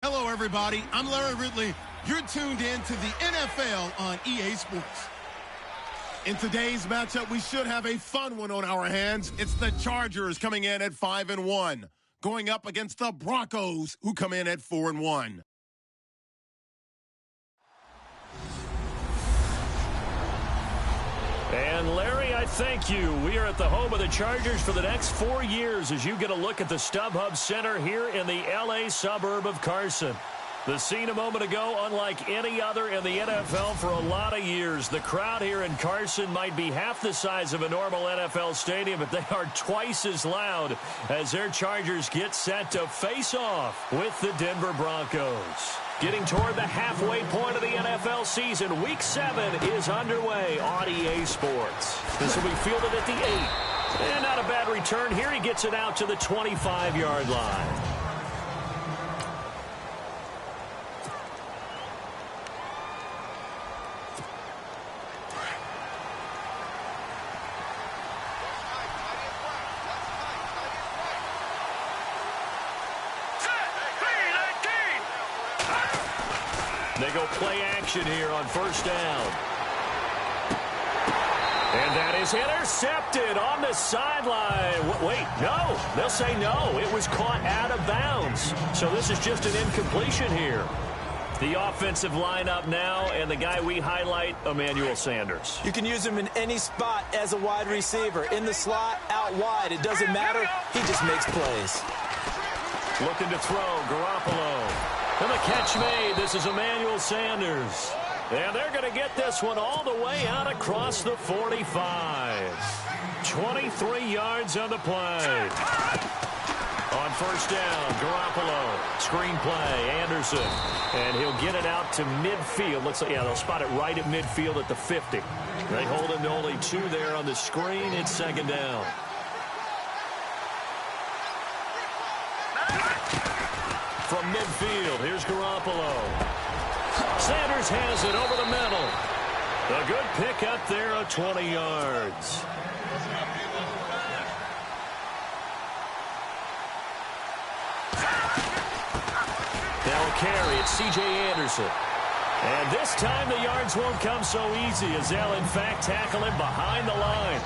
Hello, everybody. I'm Larry Ridley. You're tuned in to the NFL on EA Sports. In today's matchup, we should have a fun one on our hands. It's the Chargers coming in at 5-1, going up against the Broncos, who come in at 4-1. And Larry, I thank you. We are at the home of the Chargers for the next 4 years as you get a look at the StubHub Center here in the L.A. suburb of Carson. The scene a moment ago, unlike any other in the NFL for a lot of years. The crowd here in Carson might be half the size of a normal NFL stadium, but they are twice as loud as their Chargers get set to face off with the Denver Broncos. Getting toward the halfway point of the NFL season, Week 7 is underway on EA Sports. This will be fielded at the 8. And not a bad return here. He gets it out to the 25-yard line. They go play action here on first down. And that is intercepted on the sideline. Wait, no. They'll say no. It was caught out of bounds. So this is just an incompletion here. The offensive lineup now, and the guy we highlight, Emmanuel Sanders. You can use him in any spot as a wide receiver. In the slot, out wide. It doesn't matter. He just makes plays. Looking to throw, Garoppolo. And the catch made. This is Emmanuel Sanders. And they're going to get this one all the way out across the 45. 23 yards on the play. On first down, Garoppolo. Screen play, Anderson. And he'll get it out to midfield. Looks like, yeah, they'll spot it right at midfield at the 50. They hold him to only 2 there on the screen. It's second down. From midfield, here's Garoppolo. Sanders has it over the middle. A good pick up there of 20 yards. They'll carry it, C.J. Anderson. And this time the yards won't come so easy as they'll, in fact, tackle him behind the line.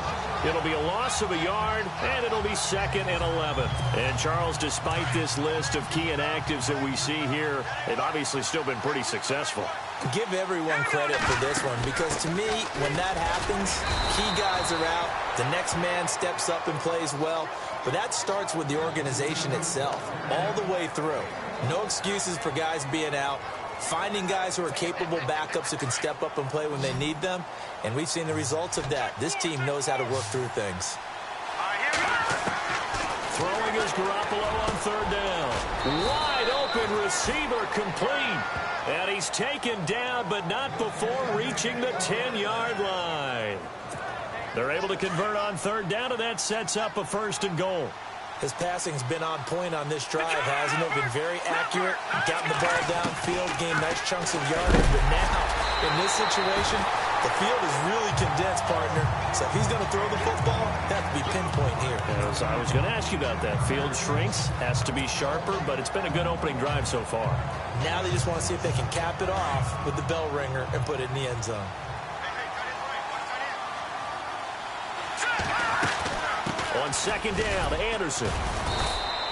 It'll be a loss of a yard, and it'll be 2nd and 11. And, Charles, despite this list of key inactives that we see here, they've obviously still been pretty successful. Give everyone credit for this one because, to me, when that happens, key guys are out, the next man steps up and plays well. But that starts with the organization itself, all the way through. No excuses for guys being out. Finding guys who are capable backups who can step up and play when they need them. And we've seen the results of that. This team knows how to work through things. Throwing is Garoppolo on third down. Wide open receiver complete. And he's taken down, but not before reaching the 10-yard line. They're able to convert on third down, and that sets up a 1st and goal. His passing's been on point on this drive, hasn't it? Been very accurate, gotten the ball downfield, gained nice chunks of yardage. But now, in this situation, the field is really condensed, partner. So if he's going to throw the football, that would be pinpoint here. As I was going to ask you about that. Field shrinks, has to be sharper, but it's been a good opening drive so far. Now they just want to see if they can cap it off with the bell ringer and put it in the end zone. On second down, Anderson.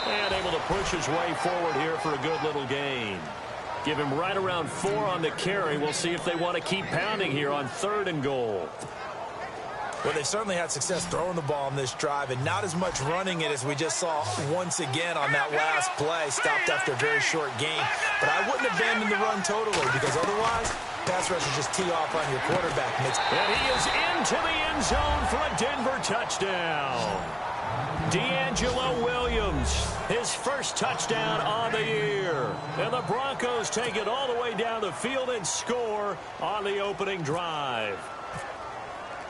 And able to push his way forward here for a good little gain. Give him right around 4 on the carry. We'll see if they want to keep pounding here on 3rd and goal. Well, they certainly had success throwing the ball in this drive and not as much running it as we just saw once again on that last play. Stopped after a very short gain. But I wouldn't abandon the run totally because otherwise, pass rushers just tee off on your quarterback. And he is into the end zone for a Denver touchdown. D'Angelo Williams, his first touchdown on the year. And the Broncos take it all the way down the field and score on the opening drive.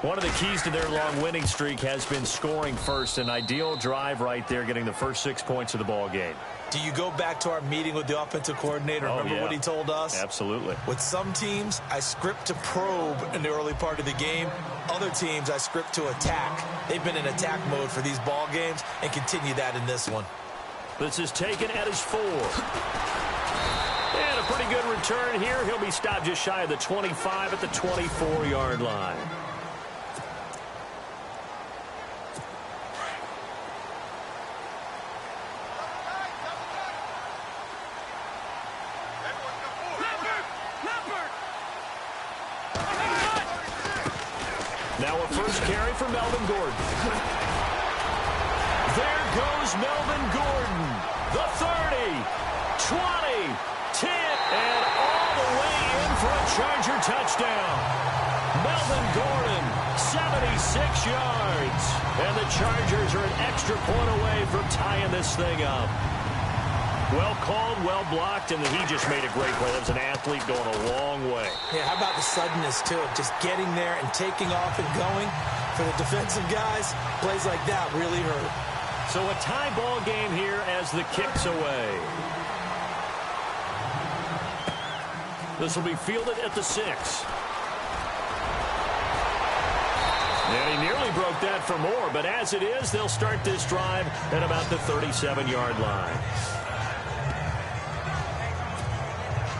One of the keys to their long winning streak has been scoring first. An ideal drive right there, getting the first 6 points of the ball game. Do you go back to our meeting with the offensive coordinator? Remember what he told us? Absolutely. With some teams, I script to probe in the early part of the game. Other teams, I script to attack. They've been in attack mode for these ball games and continue that in this one. This is taken at his 4. pretty good return here. He'll be stopped just shy of the 25 at the 24-yard line. Now a first carry for Melvin Gordon. There goes Melvin Gordon. The 30, 20, 10, and all the way in for a Charger touchdown. Melvin Gordon, 76 yards. And the Chargers are an extra point away from tying this thing up. Well called, well blocked, and he just made a great play. That was an athlete going a long way. Yeah, how about the suddenness, too, of just getting there and taking off and going? For the defensive guys, plays like that really hurt. So a tie ball game here as the kick's away. This will be fielded at the 6. And he nearly broke that for more, but as it is, they'll start this drive at about the 37-yard line.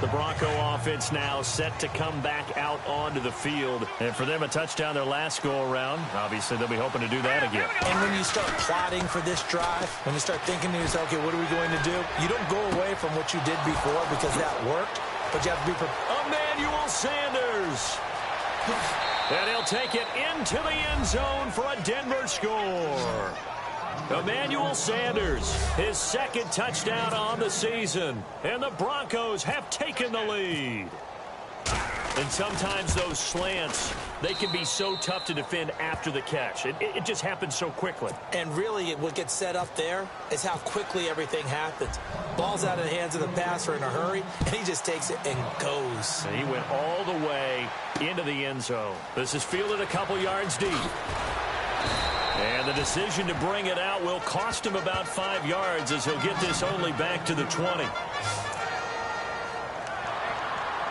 The Bronco offense now set to come back out onto the field. And for them, a touchdown their last go-around. Obviously, they'll be hoping to do that again. And when you start plotting for this drive, when you start thinking to yourself, okay, what are we going to do? You don't go away from what you did before because that worked, but you have to be prepared. Emmanuel Sanders. And he'll take it into the end zone for a Denver score. Emmanuel Sanders, his second touchdown on the season. And the Broncos have taken the lead. And sometimes those slants, they can be so tough to defend after the catch. It just happens so quickly. And really, what gets set up there is how quickly everything happens. Ball's out of the hands of the passer in a hurry, and he just takes it and goes. And he went all the way into the end zone. This is fielded a couple yards deep. And the decision to bring it out will cost him about 5 yards as he'll get this only back to the 20.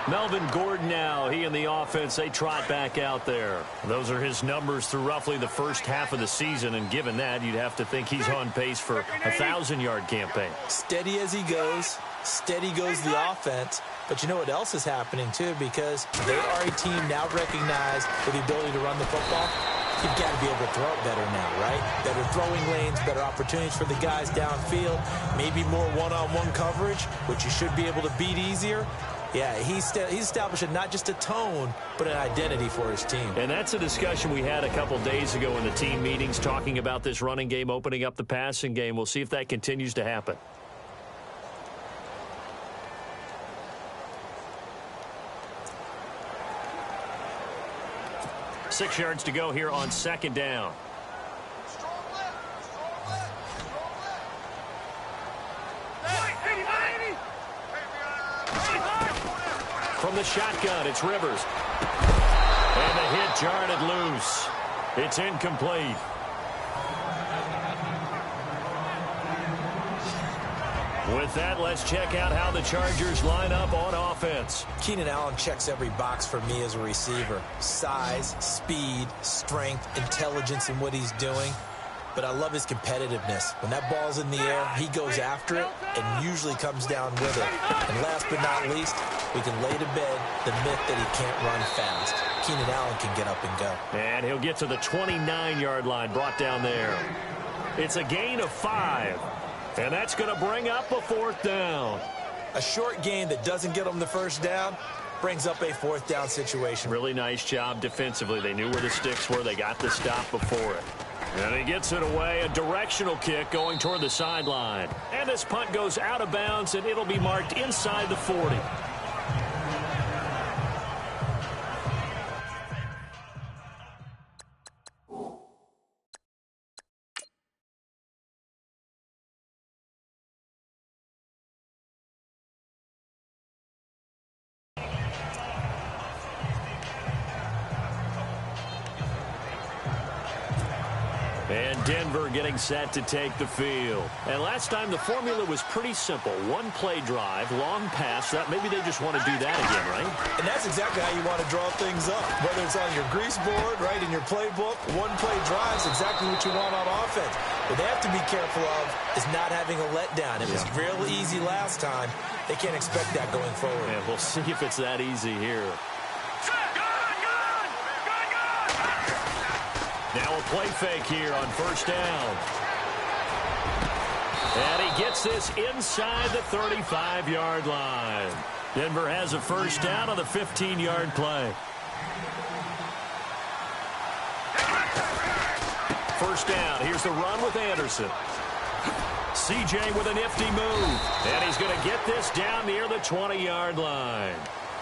Melvin Gordon now, he and the offense, they trot back out there. Those are his numbers through roughly the first half of the season, and given that, you'd have to think he's on pace for a 1,000-yard campaign. Steady as he goes, steady goes the offense. But you know what else is happening, too, because they are a team now recognized for the ability to run the football. You've got to be able to throw it better now, right? Better throwing lanes, better opportunities for the guys downfield, maybe more one-on-one coverage, which you should be able to beat easier. Yeah, he's establishing not just a tone, but an identity for his team. And that's a discussion we had a couple days ago in the team meetings, talking about this running game, opening up the passing game. We'll see if that continues to happen. Six yards to go here on second down. From the shotgun, it's Rivers. And the hit jarred it loose. It's incomplete. With that, let's check out how the Chargers line up on offense. Keenan Allen checks every box for me as a receiver. Size, speed, strength, intelligence in what he's doing. But I love his competitiveness. When that ball's in the air, he goes after it and usually comes down with it. And last but not least, we can lay to bed the myth that he can't run fast. Keenan Allen can get up and go. And he'll get to the 29-yard line, brought down there. It's a gain of 5. And that's going to bring up a fourth down. A short gain that doesn't get him the first down brings up a fourth down situation. Really nice job defensively. They knew where the sticks were. They got the stop before it. And he gets it away, a directional kick going toward the sideline. And this punt goes out of bounds, and it'll be marked inside the 40. And Denver getting set to take the field. And last time the formula was pretty simple. One play drive, long pass. That maybe they just want to do that again, right? And that's exactly how you want to draw things up. Whether it's on your grease board, right, in your playbook, one play drive is exactly what you want on offense. What they have to be careful of is not having a letdown. It was real easy last time. They can't expect that going forward. And we'll see if it's that easy here. Now a play fake here on first down. And he gets this inside the 35-yard line. Denver has a first down on the 15-yard play. First down. Here's the run with Anderson. CJ with a nifty move. And he's going to get this down near the 20-yard line.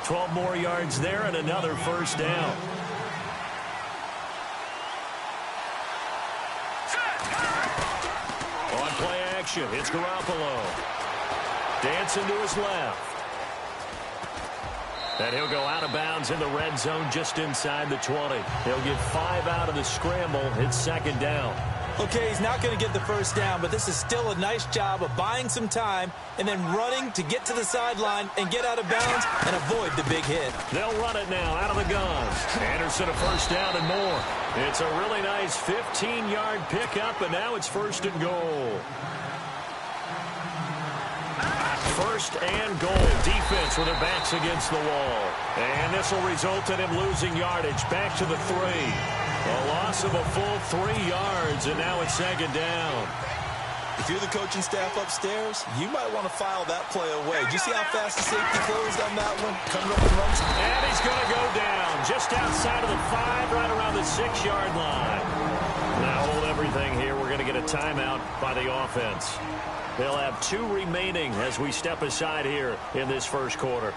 12 more yards there and another first down. On play action, it's Garoppolo. Dancing to his left. And he'll go out of bounds in the red zone just inside the 20. He'll get 5 out of the scramble. It's second down. Okay, he's not going to get the first down, but this is still a nice job of buying some time and then running to get to the sideline and get out of bounds and avoid the big hit. They'll run it now out of the gun. Anderson a first down and more. It's a really nice 15-yard pickup, and now it's first and goal. First and goal. Defense with their backs against the wall. And this will result in him losing yardage. Back to the 3. A loss of a full 3 yards, and now it's second down. If you're the coaching staff upstairs, you might want to file that play away. Did you see how fast the safety closed on that one? Coming up and runs. And he's going to go down just outside of the 5, right around the 6-yard line. Now hold everything here. We're going to get a timeout by the offense. They'll have 2 remaining as we step aside here in this first quarter.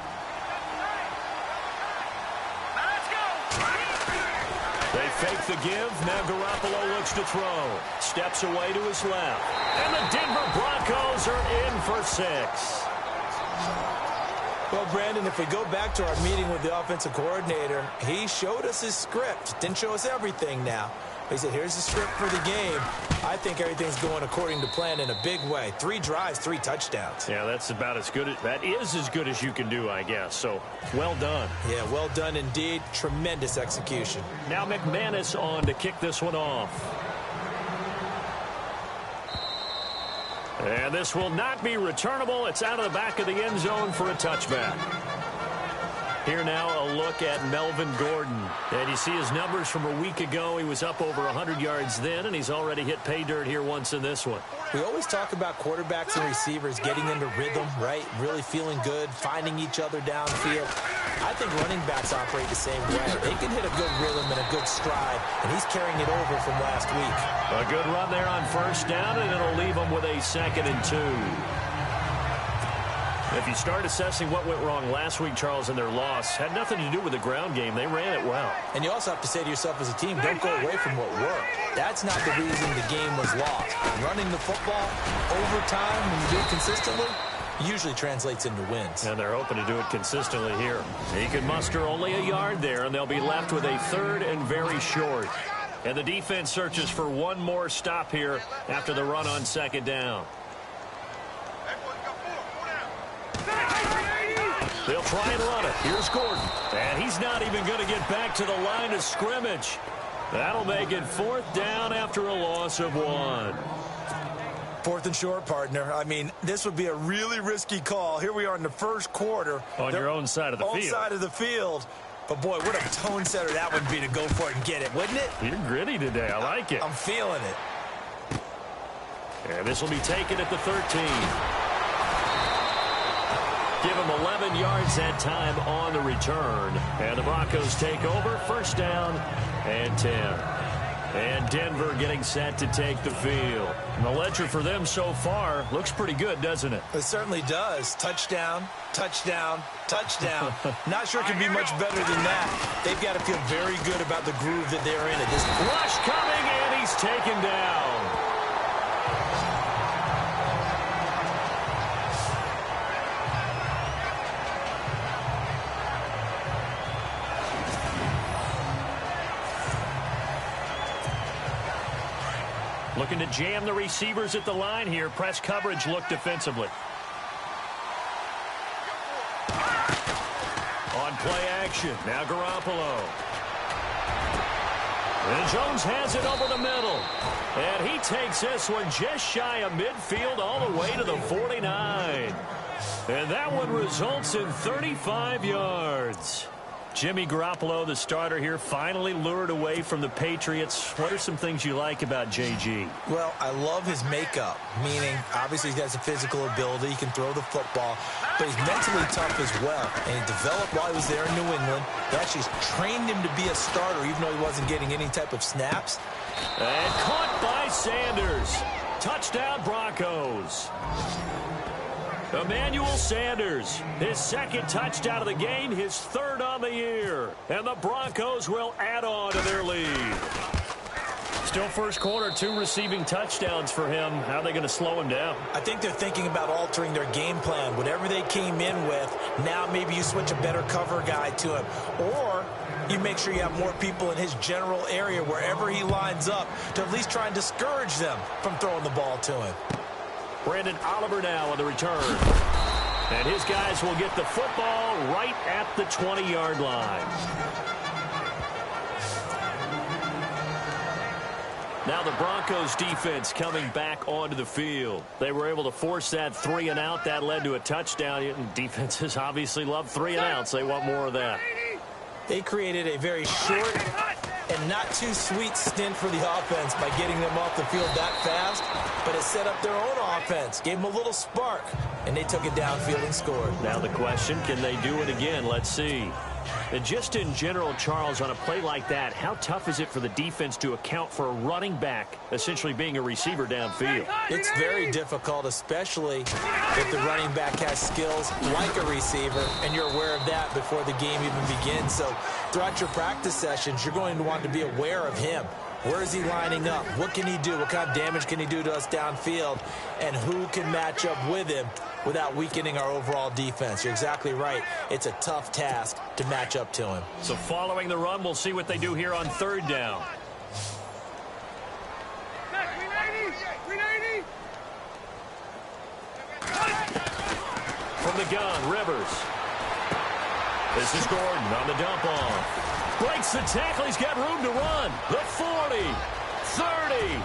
They fake the give. Now Garoppolo looks to throw. Steps away to his left. And the Denver Broncos are in for 6. Well, Brandon, if we go back to our meeting with the offensive coordinator, he showed us his script. Didn't show us everything now. He said, here's the script for the game. I think everything's going according to plan in a big way. 3 drives, 3 touchdowns. Yeah, that's about as good. That is as good as you can do, I guess. So, well done. Yeah, well done indeed. Tremendous execution. Now McManus on to kick this one off. And this will not be returnable. It's out of the back of the end zone for a touchback. Here now a look at Melvin Gordon. And you see his numbers from a week ago. He was up over 100 yards then, and he's already hit pay dirt here once in this one. We always talk about quarterbacks and receivers getting into rhythm, right? Really feeling good, finding each other downfield. I think running backs operate the same way. They can hit a good rhythm and a good stride, and he's carrying it over from last week. A good run there on first down, and it'll leave him with a 2nd and 2. If you start assessing what went wrong last week, Charles, in their loss, had nothing to do with the ground game. They ran it well. And you also have to say to yourself as a team, don't go away from what worked. That's not the reason the game was lost. Running the football over time, when you do it consistently, usually translates into wins. And they're hoping to do it consistently here. He can muster only a yard there, and they'll be left with a 3rd and very short. And the defense searches for one more stop here after the run on 2nd down. They'll try and run it. Here's Gordon. And he's not even going to get back to the line of scrimmage. That'll make it 4th down after a loss of 1. 4th and short, partner. I mean, this would be a really risky call. Here we are in the first quarter. On your own side of the field. Own side of the field. But, boy, what a tone setter that would be to go for it and get it, wouldn't it? You're gritty today. I like it. I'm feeling it. And this will be taken at the 13. Give him 11 yards that time on the return. And the Broncos take over. First down and 10. And Denver getting set to take the field. And the ledger for them so far looks pretty good, doesn't it? It certainly does. Touchdown, touchdown, touchdown. Not sure it could be much better than that. They've got to feel very good about the groove that they're in at this point. Rush coming, and he's taken down. Looking to jam the receivers at the line here. Press coverage look defensively. On play action. Now Garoppolo. And Jones has it over the middle. And he takes this one just shy of midfield all the way to the 49. And that one results in 35 yards. Jimmy Garoppolo, the starter here, finally lured away from the Patriots. What are some things you like about JG? Well, I love his makeup, meaning obviously he has a physical ability. He can throw the football, but he's mentally tough as well. And he developed while he was there in New England. They actually trained him to be a starter, even though he wasn't getting any type of snaps. And caught by Sanders. Touchdown, Broncos. Emmanuel Sanders, his second touchdown of the game, his third on the year. And the Broncos will add on to their lead. Still first quarter, 2 receiving touchdowns for him. How are they going to slow him down? I think they're thinking about altering their game plan. Whatever they came in with, now maybe you switch a better cover guy to him. Or you make sure you have more people in his general area wherever he lines up to at least try and discourage them from throwing the ball to him. Brandon Oliver now on the return. And his guys will get the football right at the 20-yard line. Now the Broncos defense coming back onto the field. They were able to force that 3 and out. That led to a touchdown. Defenses obviously love 3 and outs. They want more of that. They created a very short and not too sweet stint for the offense by getting them off the field that fast, but it set up their own offense, gave them a little spark, and they took it downfield and scored. Now the question, can they do it again? Let's see. And just in general, Charles, on a play like that, how tough is it for the defense to account for a running back essentially being a receiver downfield? It's very difficult, especially if the running back has skills like a receiver, and you're aware of that before the game even begins. So throughout your practice sessions, you're going to want to be aware of him. Where is he lining up? What can he do? What kind of damage can he do to us downfield? And who can match up with him without weakening our overall defense? You're exactly right. It's a tough task to match up to him. So following the run, we'll see what they do here on 3rd down. From the gun, Rivers. This is Gordon on the dump off. Breaks the tackle. He's got room to run. The 40, 30,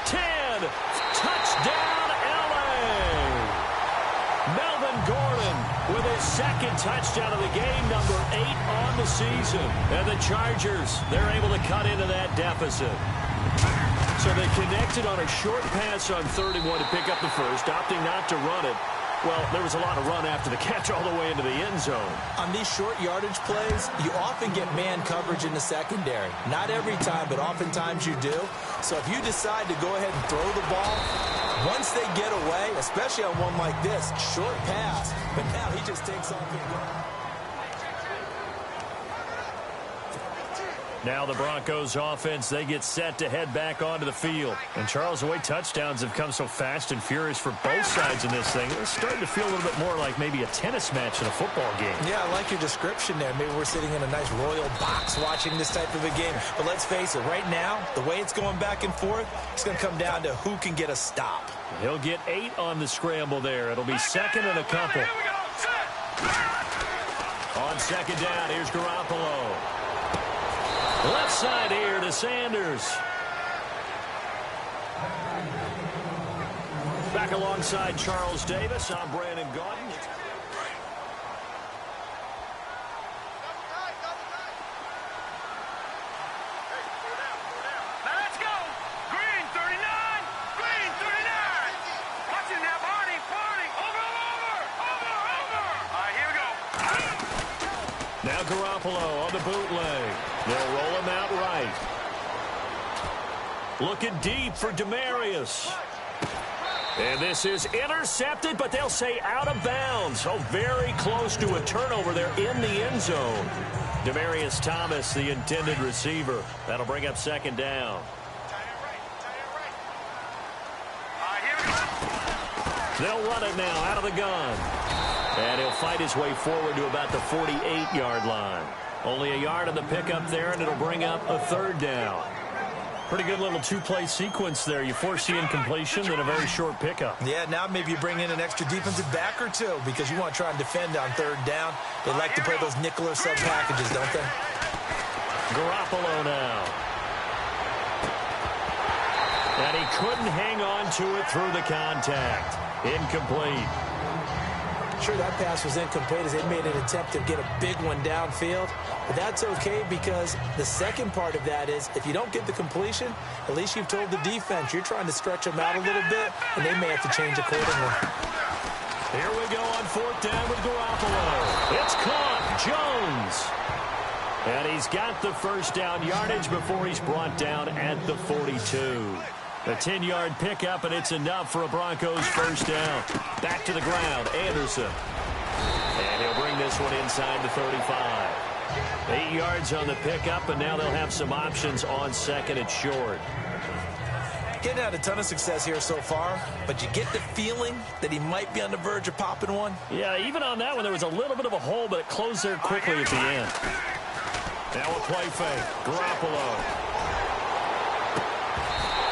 10. Touchdown, L.A. Melvin Gordon with his second touchdown of the game, number 8 on the season. And the Chargers, they're able to cut into that deficit. So they connected on a short pass on 31 to pick up the first, opting not to run it. Well, there was a lot of run after the catch all the way into the end zone. On these short yardage plays, you often get man coverage in the secondary. Not every time, but oftentimes you do. So if you decide to go ahead and throw the ball, once they get away, especially on one like this, short pass, but now he just takes off and goes. Now the Broncos offense, they get set to head back onto the field. And Charles, the way touchdowns have come so fast and furious for both sides in this thing, it's starting to feel a little bit more like maybe a tennis match in a football game. Yeah, I like your description there. Maybe we're sitting in a nice royal box watching this type of a game. But let's face it, right now, the way it's going back and forth, it's going to come down to who can get a stop. He'll get 8 on the scramble there. It'll be 2nd and a couple. On 2nd down, here's Garoppolo. Left side here to Sanders. Back alongside Charles Davis. I'm Brandon Gaudin. Let's go. Green 39. Green 39. Watch it now, Barney. Barney. Over. All right, here we go. Now Garoppolo on the bootleg. They'll roll him out right. Looking deep for Demarius. And this is intercepted, but they'll say out of bounds. Oh, very close to a turnover there in the end zone. Demarius Thomas, the intended receiver. That'll bring up 2nd down. They'll run it now out of the gun. And he'll fight his way forward to about the 48-yard line. Only a yard on the pickup there, and it'll bring up a 3rd down. Pretty good little 2-play sequence there. You force the incompletion, then a very short pickup. Yeah, now maybe you bring in an extra defensive back or 2 because you want to try and defend on 3rd down. They like to play those nickel or sub packages, don't they? Garoppolo now. And he couldn't hang on to it through the contact. Incomplete. Sure, that pass was incomplete as they made an attempt to get a big one downfield. But that's okay because the second part of that is if you don't get the completion, at least you've told the defense you're trying to stretch them out a little bit, and they may have to change accordingly. Here we go on fourth down with Garoppolo. It's caught. Jones. And he's got the first down yardage before he's brought down at the 42. A 10-yard pickup, and it's enough for a Broncos first down. Back to the ground, Anderson. And he'll bring this one inside the 35. 8 yards on the pickup, and now they'll have some options on second and short. Getting out a ton of success here so far, but you get the feeling that he might be on the verge of popping one. Yeah, even on that one, there was a little bit of a hole, but it closed there quickly at the end. Now a play fake. Garoppolo.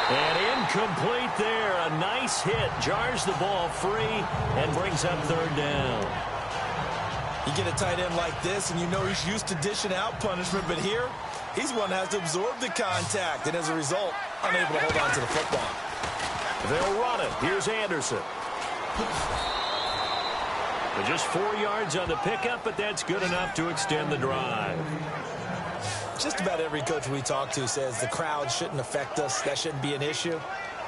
And incomplete there. A nice hit. Jars the ball free and brings up third down. You get a tight end like this, and you know he's used to dishing out punishment, but here, he's one that has to absorb the contact, and as a result, unable to hold on to the football. They'll run it. Here's Anderson. But just 4 yards on the pickup, but that's good enough to extend the drive. Just about every coach we talk to says the crowd shouldn't affect us. That shouldn't be an issue.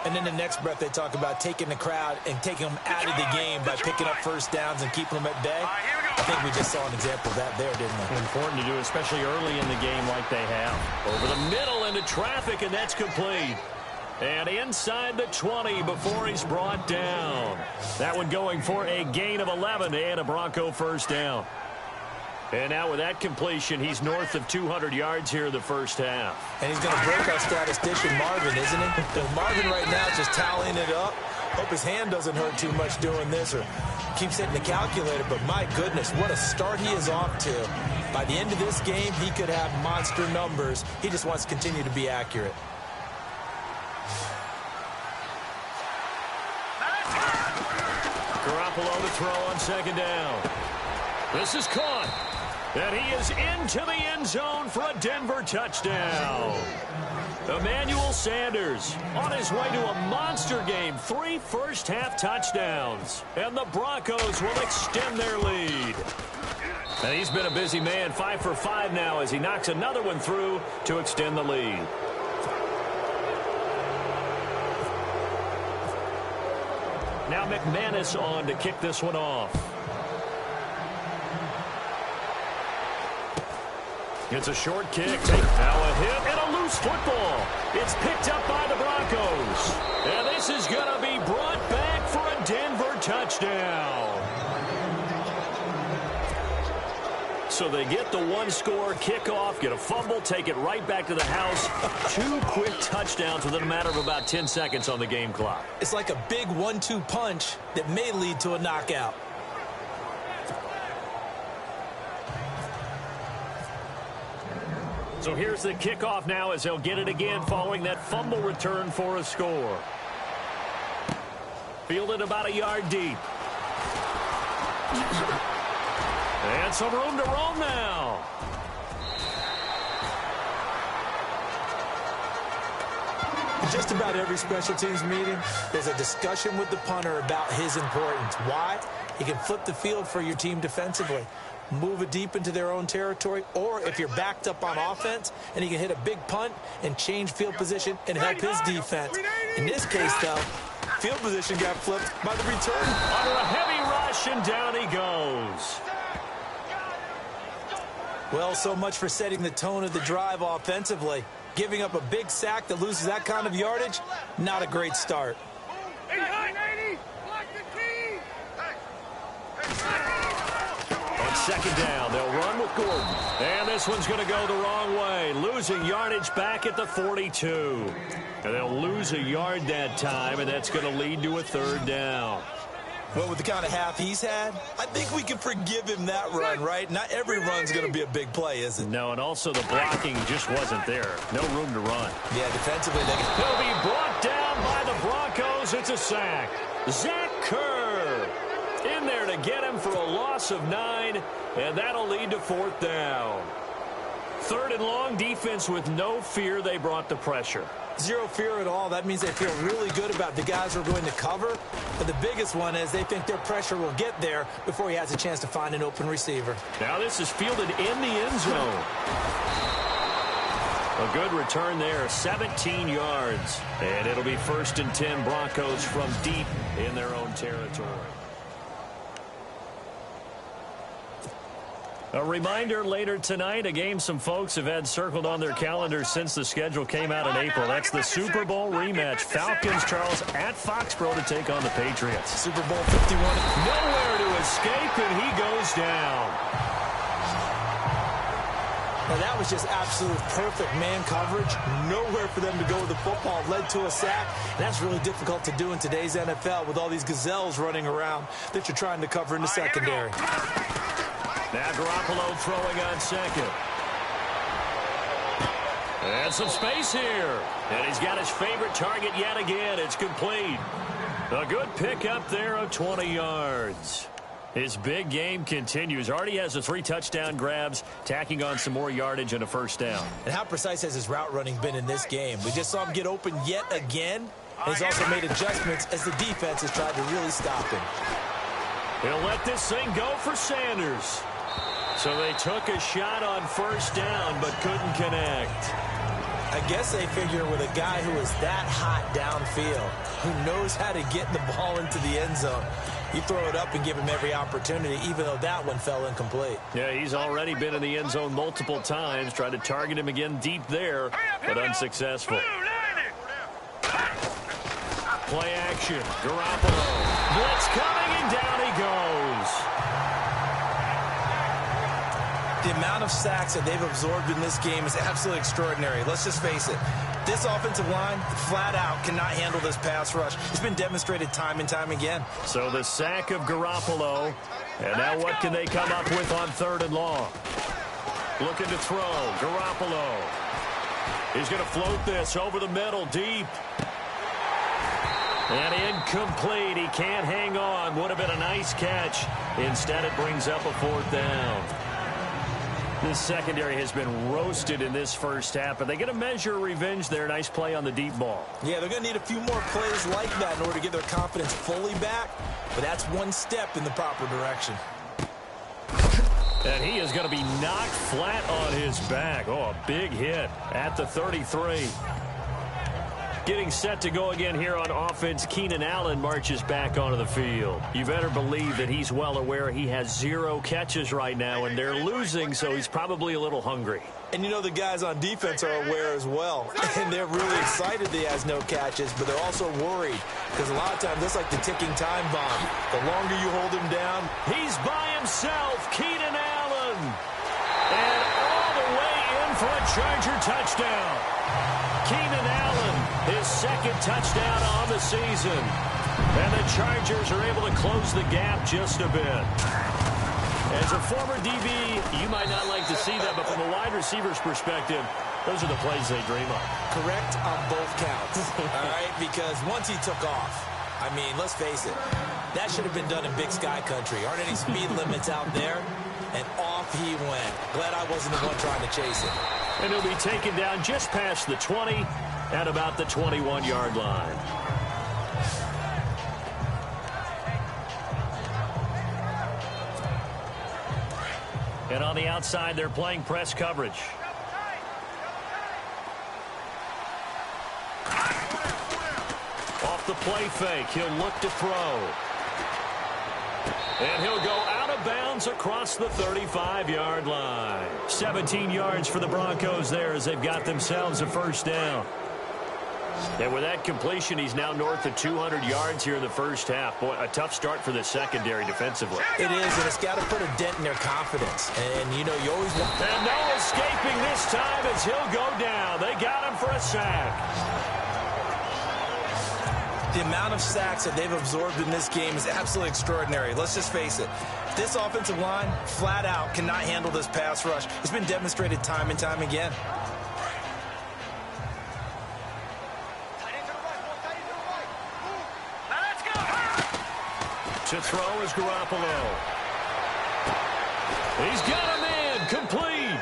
And then the next breath they talk about taking the crowd and taking them out of the game by picking up first downs and keeping them at bay. I think we just saw an example of that there, didn't we? Important to do, especially early in the game like they have. Over the middle into traffic, and that's complete. And inside the 20 before he's brought down. That one going for a gain of 11 and a Bronco first down. And now with that completion, he's north of 200 yards here in the first half. And he's going to break our statistician Marvin, isn't he? Marvin right now is just tallying it up. Hope his hand doesn't hurt too much doing this or keeps hitting the calculator. But my goodness, what a start he is off to. By the end of this game, he could have monster numbers. He just wants to continue to be accurate. Garoppolo to throw on second down. This is caught. And he is into the end zone for a Denver touchdown. Emmanuel Sanders on his way to a monster game. 3 first-half touchdowns. And the Broncos will extend their lead. And he's been a busy man. 5 for 5 now as he knocks another one through to extend the lead. Now McManus on to kick this one off. It's a short kick. Now a hit and a loose football. It's picked up by the Broncos. And this is going to be brought back for a Denver touchdown. So they get the one-score kickoff, get a fumble, take it right back to the house. 2 quick touchdowns within a matter of about 10 seconds on the game clock. It's like a big 1-2 punch that may lead to a knockout. So here's the kickoff now as they'll get it again following that fumble return for a score. Fielded about a yard deep. And some room to roam now. Just about every special teams meeting, there's a discussion with the punter about his importance. Why? He can flip the field for your team defensively, move it deep into their own territory, or if you're backed up on offense, and he can hit a big punt and change field position and help his defense. In this case, though, field position got flipped by the return. Under a heavy rush, and down he goes. Well, so much for setting the tone of the drive offensively. Giving up a big sack that loses that kind of yardage, not a great start. On second down, they'll run with Gordon. And this one's going to go the wrong way. Losing yardage back at the 42. And they'll lose a yard that time, and that's going to lead to a third down. Well, with the kind of half he's had, I think we can forgive him that run, right? Not every run's going to be a big play, is it? No, and also the blocking just wasn't there. No room to run. Yeah, defensively, he'll be brought down by the Broncos. It's a sack. Zach Kerr in there to get him for a loss of 9, and that'll lead to fourth down. Third and long, defense with no fear. They brought the pressure. Zero fear at all. That means they feel really good about the guys who are going to cover. But the biggest one is they think their pressure will get there before he has a chance to find an open receiver. Now this is fielded in the end zone. A good return there, 17 yards. And it'll be 1st and 10 Broncos from deep in their own territory. A reminder later tonight, a game some folks have had circled on their calendars since the schedule came out in April. That's the Super Bowl rematch. Falcons, Charles, at Foxborough to take on the Patriots. Super Bowl 51. Nowhere to escape, and he goes down. Now, that was just absolute perfect man coverage. Nowhere for them to go with the football. Led to a sack. And that's really difficult to do in today's NFL with all these gazelles running around that you're trying to cover in the secondary. Now Garoppolo throwing on second. And some space here. And he's got his favorite target yet again. It's complete. A good pickup there of 20 yards. His big game continues. Already has the 3 touchdown grabs, tacking on some more yardage and a first down. And how precise has his route running been in this game? We just saw him get open yet again. And he's also made adjustments as the defense has tried to really stop him. He'll let this thing go for Sanders. So they took a shot on first down, but couldn't connect. I guess they figure with a guy who is that hot downfield, who knows how to get the ball into the end zone, you throw it up and give him every opportunity, even though that one fell incomplete. Yeah, he's already been in the end zone multiple times. Tried to target him again deep there, but unsuccessful. Play action. Garoppolo. Blitz coming, and down he goes. The amount of sacks that they've absorbed in this game is absolutely extraordinary. Let's just face it. This offensive line, flat out, cannot handle this pass rush. It's been demonstrated time and time again. So the sack of Garoppolo. And now what can they come up with on 3rd and long? Looking to throw. Garoppolo. He's going to float this over the middle, deep. And incomplete. He can't hang on. Would have been a nice catch. Instead, it brings up a 4th down. This secondary has been roasted in this first half, but they get a measure of revenge there. Nice play on the deep ball. Yeah, they're going to need a few more plays like that in order to get their confidence fully back, but that's one step in the proper direction. And he is going to be knocked flat on his back. Oh, a big hit at the 33. Getting set to go again here on offense, Keenan Allen marches back onto the field. You better believe that he's well aware he has 0 catches right now, and they're losing, so he's probably a little hungry. And you know the guys on defense are aware as well. And they're really excited that he has no catches, but they're also worried. Because a lot of times, that's like the ticking time bomb. The longer you hold him down. He's by himself, Keenan Allen. And all the way in for a Charger touchdown. Keenan Allen, his 2nd touchdown on the season. And the Chargers are able to close the gap just a bit. As a former DB, you might not like to see that, but from a wide receiver's perspective, those are the plays they dream of. Correct on both counts, all right? Because once he took off, I mean, let's face it, that should have been done in Big Sky Country. Aren't any speed limits out there? And off he went. Glad I wasn't the one trying to chase it. And he'll be taken down just past the 20 at about the 21-yard line. And on the outside, they're playing press coverage. Off the play fake, he'll look to throw. And he'll go out of bounds across the 35-yard line. 17 yards for the Broncos there as they've got themselves a first down. And with that completion, he's now north of 200 yards here in the first half. Boy, a tough start for the secondary defensively. It is, and it's got to put a dent in their confidence. And, you know, you always want... And no escaping this time as he'll go down. They got him for a sack. The amount of sacks that they've absorbed in this game is absolutely extraordinary. Let's just face it. This offensive line, flat out, cannot handle this pass rush. It's been demonstrated time and time again. To throw is Garoppolo. He's got him in. Complete.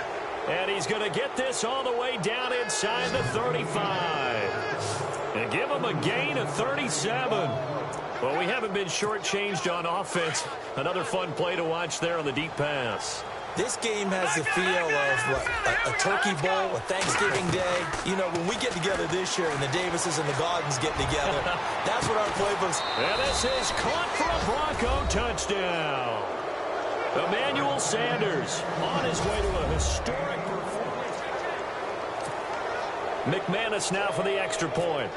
And he's going to get this all the way down inside the 35. And give him a gain of 37. Well, we haven't been shortchanged on offense. Another fun play to watch there on the deep pass. This game has the feel of a turkey bowl, a Thanksgiving day. You know, when we get together this year and the Davises and the Gardens get together, that's what our playbooks. And this is caught for a Bronco touchdown. Emmanuel Sanders on his way to a historic performance. McManus now for the extra point.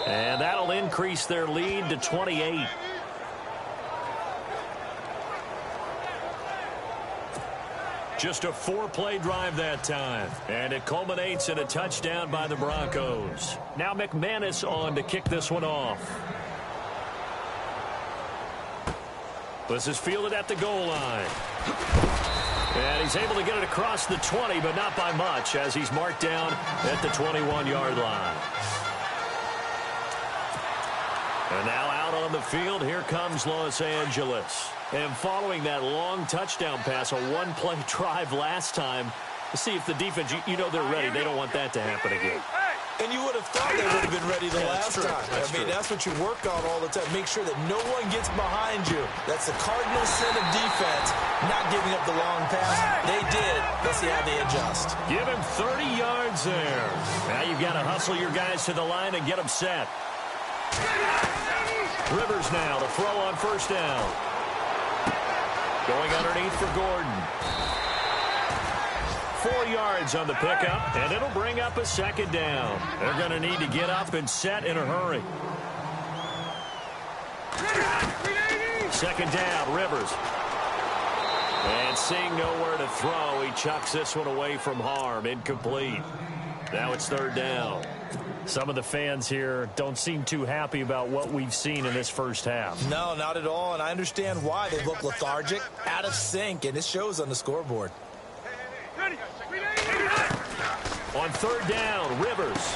And that'll increase their lead to 28. Just a 4-play drive that time. And it culminates in a touchdown by the Broncos. Now McManus on to kick this one off. This is fielded at the goal line. And he's able to get it across the 20, but not by much, as he's marked down at the 21-yard line. And now out on the field, here comes Los Angeles. And following that long touchdown pass, a one-play drive last time, to see if the defense, you know they're ready. They don't want that to happen again. And you would have thought they would have been ready the last time. That's what you work on all the time. Make sure that no one gets behind you. That's the cardinal sin of defense, not giving up the long pass. They did. Let's see how they adjust. Give him 30 yards there. Now you've got to hustle your guys to the line and get them set. Rivers now to throw on first down. Going underneath for Gordon. 4 yards on the pickup, and it'll bring up a second down. They're going to need to get up and set in a hurry. Second down, Rivers. And seeing nowhere to throw, he chucks this one away from harm. Incomplete. Now it's third down. Some of the fans here don't seem too happy about what we've seen in this first half. No, not at all, and I understand why. They look lethargic, out of sync, and it shows on the scoreboard. On third down, Rivers.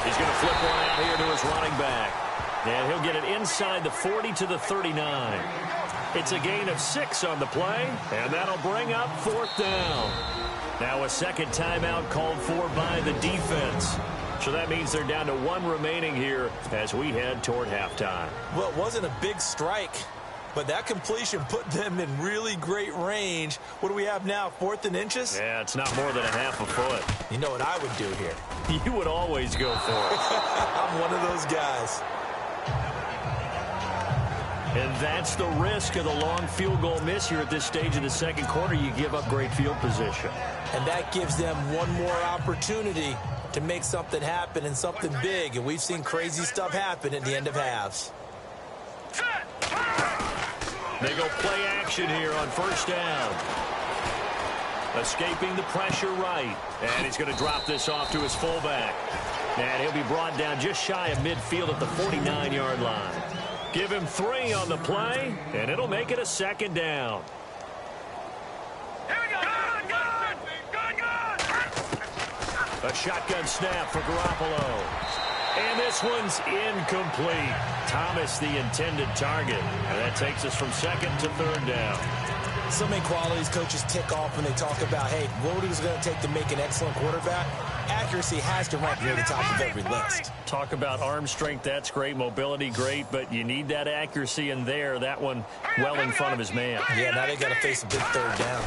He's going to flip one out here to his running back. And he'll get it inside the 40 to the 39. It's a gain of 6 on the play, and that'll bring up fourth down. Now a second timeout called for by the defense. So that means they're down to 1 remaining here as we head toward halftime. Well, it wasn't a big strike, but that completion put them in really great range. What do we have now, 4th and inches? Yeah, it's not more than a half a foot. You know what I would do here? You would always go for it. I'm one of those guys. And that's the risk of the long field goal miss here at this stage of the second quarter. You give up great field position. And that gives them one more opportunity to make something happen and something big. And we've seen crazy stuff happen at the end of halves. They go play action here on first down. Escaping the pressure right. And he's going to drop this off to his fullback. And he'll be brought down just shy of midfield at the 49-yard line. Give him 3 on the play, and it'll make it a second down. A shotgun snap for Garoppolo. And this one's incomplete. Thomas, the intended target. And that takes us from second to third down. So many qualities coaches tick off when they talk about, hey, what is it going to take to make an excellent quarterback? Accuracy has to rank near the top of every list. Talk about arm strength, that's great. Mobility, great. But you need that accuracy in there. That one well in front of his man. Yeah, now they got to face a big third down.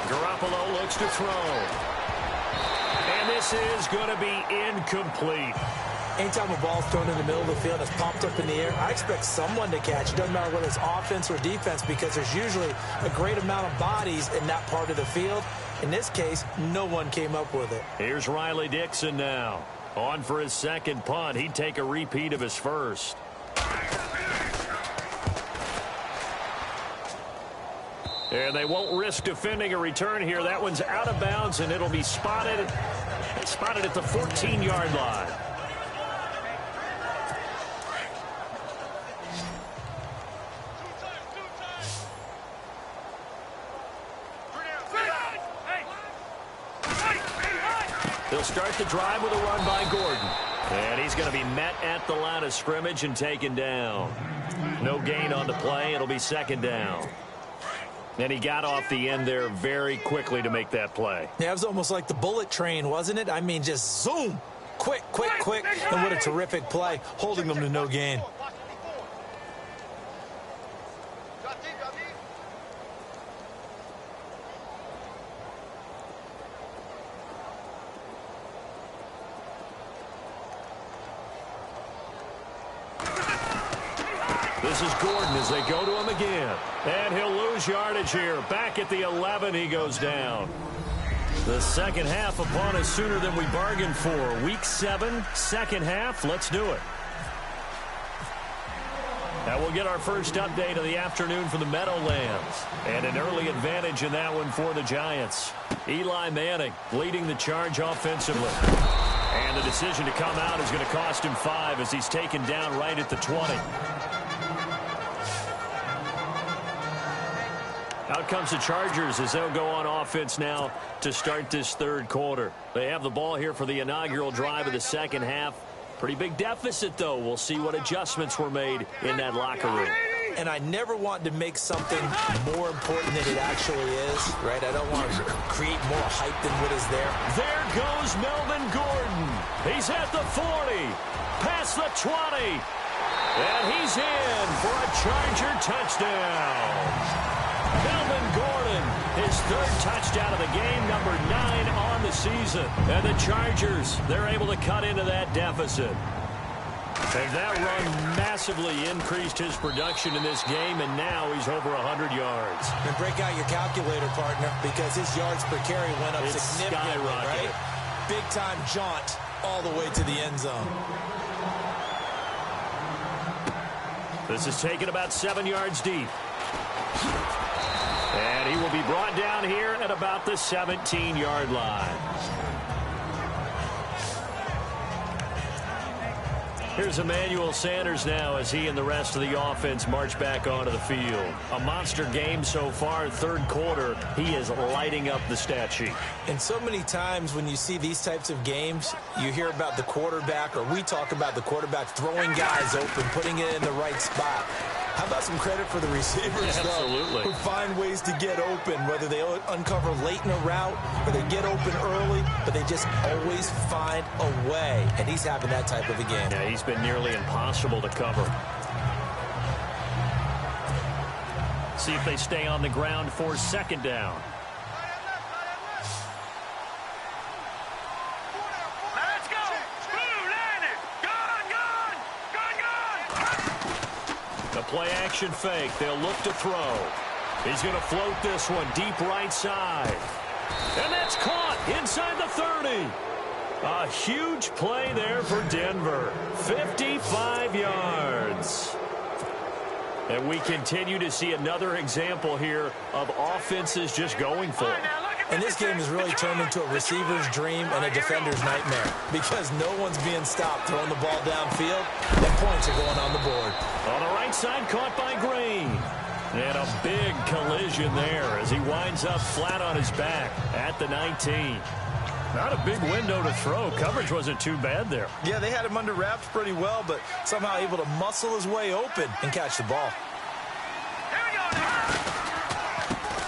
Garoppolo looks to throw. And this is going to be incomplete. Anytime a ball's thrown in the middle of the field, it's popped up in the air, I expect someone to catch. It doesn't matter whether it's offense or defense, because there's usually a great amount of bodies in that part of the field. In this case, no one came up with it. Here's Riley Dixon now. On for his second punt. He'd take a repeat of his first. And they won't risk defending a return here. That one's out of bounds, and it'll be spotted at the 14-yard line. They'll start the drive with a run by Gordon. And he's going to be met at the line of scrimmage and taken down. No gain on the play. It'll be second down. And he got off the end there very quickly to make that play. Yeah, it was almost like the bullet train, wasn't it? I mean, just zoom. Quick, quick, quick. And what a terrific play, holding them to no gain. This is Gordon as they go to him again. And he'll lose yardage here. Back at the 11, he goes down. The second half upon us sooner than we bargained for. Week 7, second half. Let's do it. Now we'll get our first update of the afternoon from the Meadowlands. And an early advantage in that one for the Giants. Eli Manning leading the charge offensively. And the decision to come out is going to cost him 5 as he's taken down right at the 20. Out comes the Chargers as they'll go on offense now to start this third quarter. They have the ball here for the inaugural drive of the second half. Pretty big deficit, though. We'll see what adjustments were made in that locker room. And I never want to make something more important than it actually is, right? I don't want to create more hype than what is there. There goes Melvin Gordon. He's at the 40, past the 20, and he's in for a Charger touchdown. Melvin Gordon, his third touchdown of the game, number 9 on the season. And the Chargers, they're able to cut into that deficit. And that run massively increased his production in this game, and now he's over 100 yards. And break out your calculator, partner, because his yards per carry went up significantly, right? Big-time jaunt all the way to the end zone. This is taken about 7 yards deep. And he will be brought down here at about the 17-yard line. Here's Emmanuel Sanders now as he and the rest of the offense march back onto the field. A monster game so far, third quarter. He is lighting up the stat sheet. And so many times when you see these types of games, you hear about the quarterback, or we talk about the quarterback throwing guys open, putting it in the right spot. How about some credit for the receivers, Absolutely. though, who find ways to get open, whether they uncover late in a route or they get open early, but they just always find a way. And he's having that type of a game. Yeah, he's been nearly impossible to cover. See if they stay on the ground for second down. Let's go. Blue landed. Gone. The play action fake. They'll look to throw. He's going to float this one deep right side. And that's caught inside the 30. A huge play there for Denver. 55 yards. And we continue to see another example here of offenses just going for it. And this game has really turned into a receiver's dream and a defender's nightmare because no one's being stopped throwing the ball downfield, and points are going on the board. On the right side, caught by Green. And a big collision there as he winds up flat on his back at the 19. Not a big window to throw. Coverage wasn't too bad there. Yeah, they had him under wraps pretty well, but somehow able to muscle his way open and catch the ball.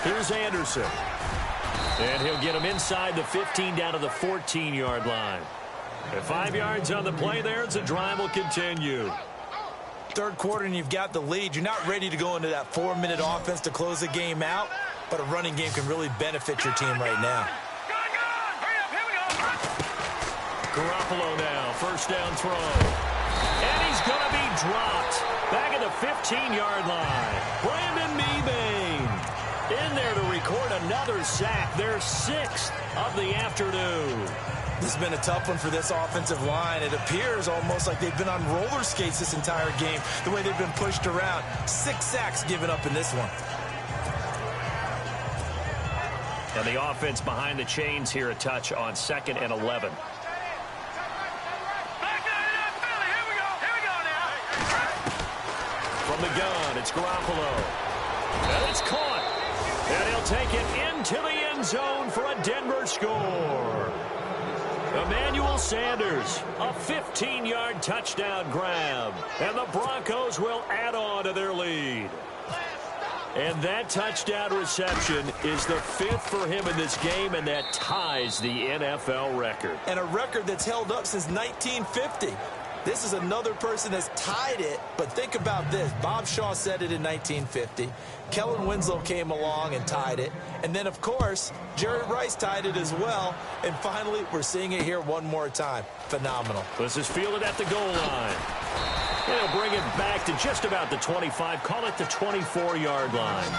Here's Anderson. And he'll get him inside the 15 down to the 14-yard line. At 5 yards on the play there, as the drive will continue. Third quarter and you've got the lead. You're not ready to go into that 4-minute offense to close the game out, but a running game can really benefit your team right now. Garoppolo now, first down throw. And he's going to be dropped back at the 15-yard line. Brandon Mebane in there to record another sack, their 6th of the afternoon. This has been a tough one for this offensive line. It appears almost like they've been on roller skates this entire game, the way they've been pushed around. 6 sacks given up in this one. And the offense behind the chains here, a touch on 2nd and 11. From the gun, it's Garoppolo. And it's caught. And he'll take it into the end zone for a Denver score. Emmanuel Sanders, a 15-yard touchdown grab. And the Broncos will add on to their lead. And that touchdown reception is the 5th for him in this game, and that ties the NFL record. And a record that's held up since 1950. This is another person that's tied it, but think about this. Bob Shaw said it in 1950. Kellen Winslow came along and tied it. And then, of course, Jerry Rice tied it as well. And finally, we're seeing it here one more time. Phenomenal. This is fielded at the goal line. They'll bring it back to just about the 25. Call it the 24-yard line.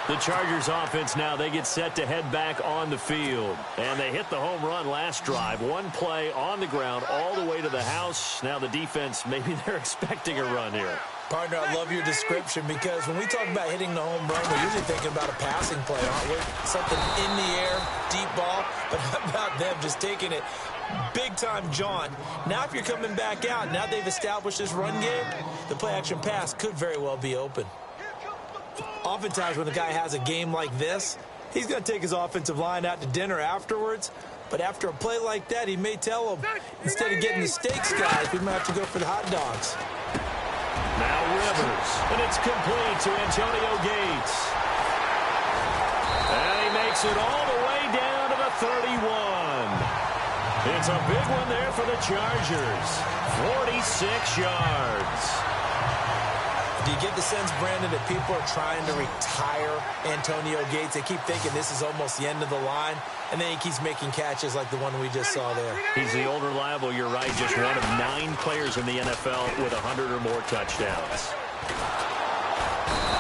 The Chargers offense now, they get set to head back on the field. And they hit the home run last drive. One play on the ground all the way to the house. Now the defense, maybe they're expecting a run here. Partner, I love your description because when we talk about hitting the home run, we're usually thinking about a passing play, aren't we? Something in the air, deep ball. But how about them just taking it big-time jaunt? Now if you're coming back out, now they've established this run game, the play-action pass could very well be open. Oftentimes when a guy has a game like this, he's going to take his offensive line out to dinner afterwards. But after a play like that, he may tell them, instead of getting the steaks, guys, we might have to go for the hot dogs. Now Rivers, and it's complete to Antonio Gates. And he makes it all the way down to the 31. It's a big one there for the Chargers. 46 yards. Do you get the sense, Brandon, that people are trying to retire Antonio Gates? They keep thinking this is almost the end of the line, and then he keeps making catches like the one we just saw there. He's the old reliable, you're right, just one of 9 players in the NFL with 100 or more touchdowns.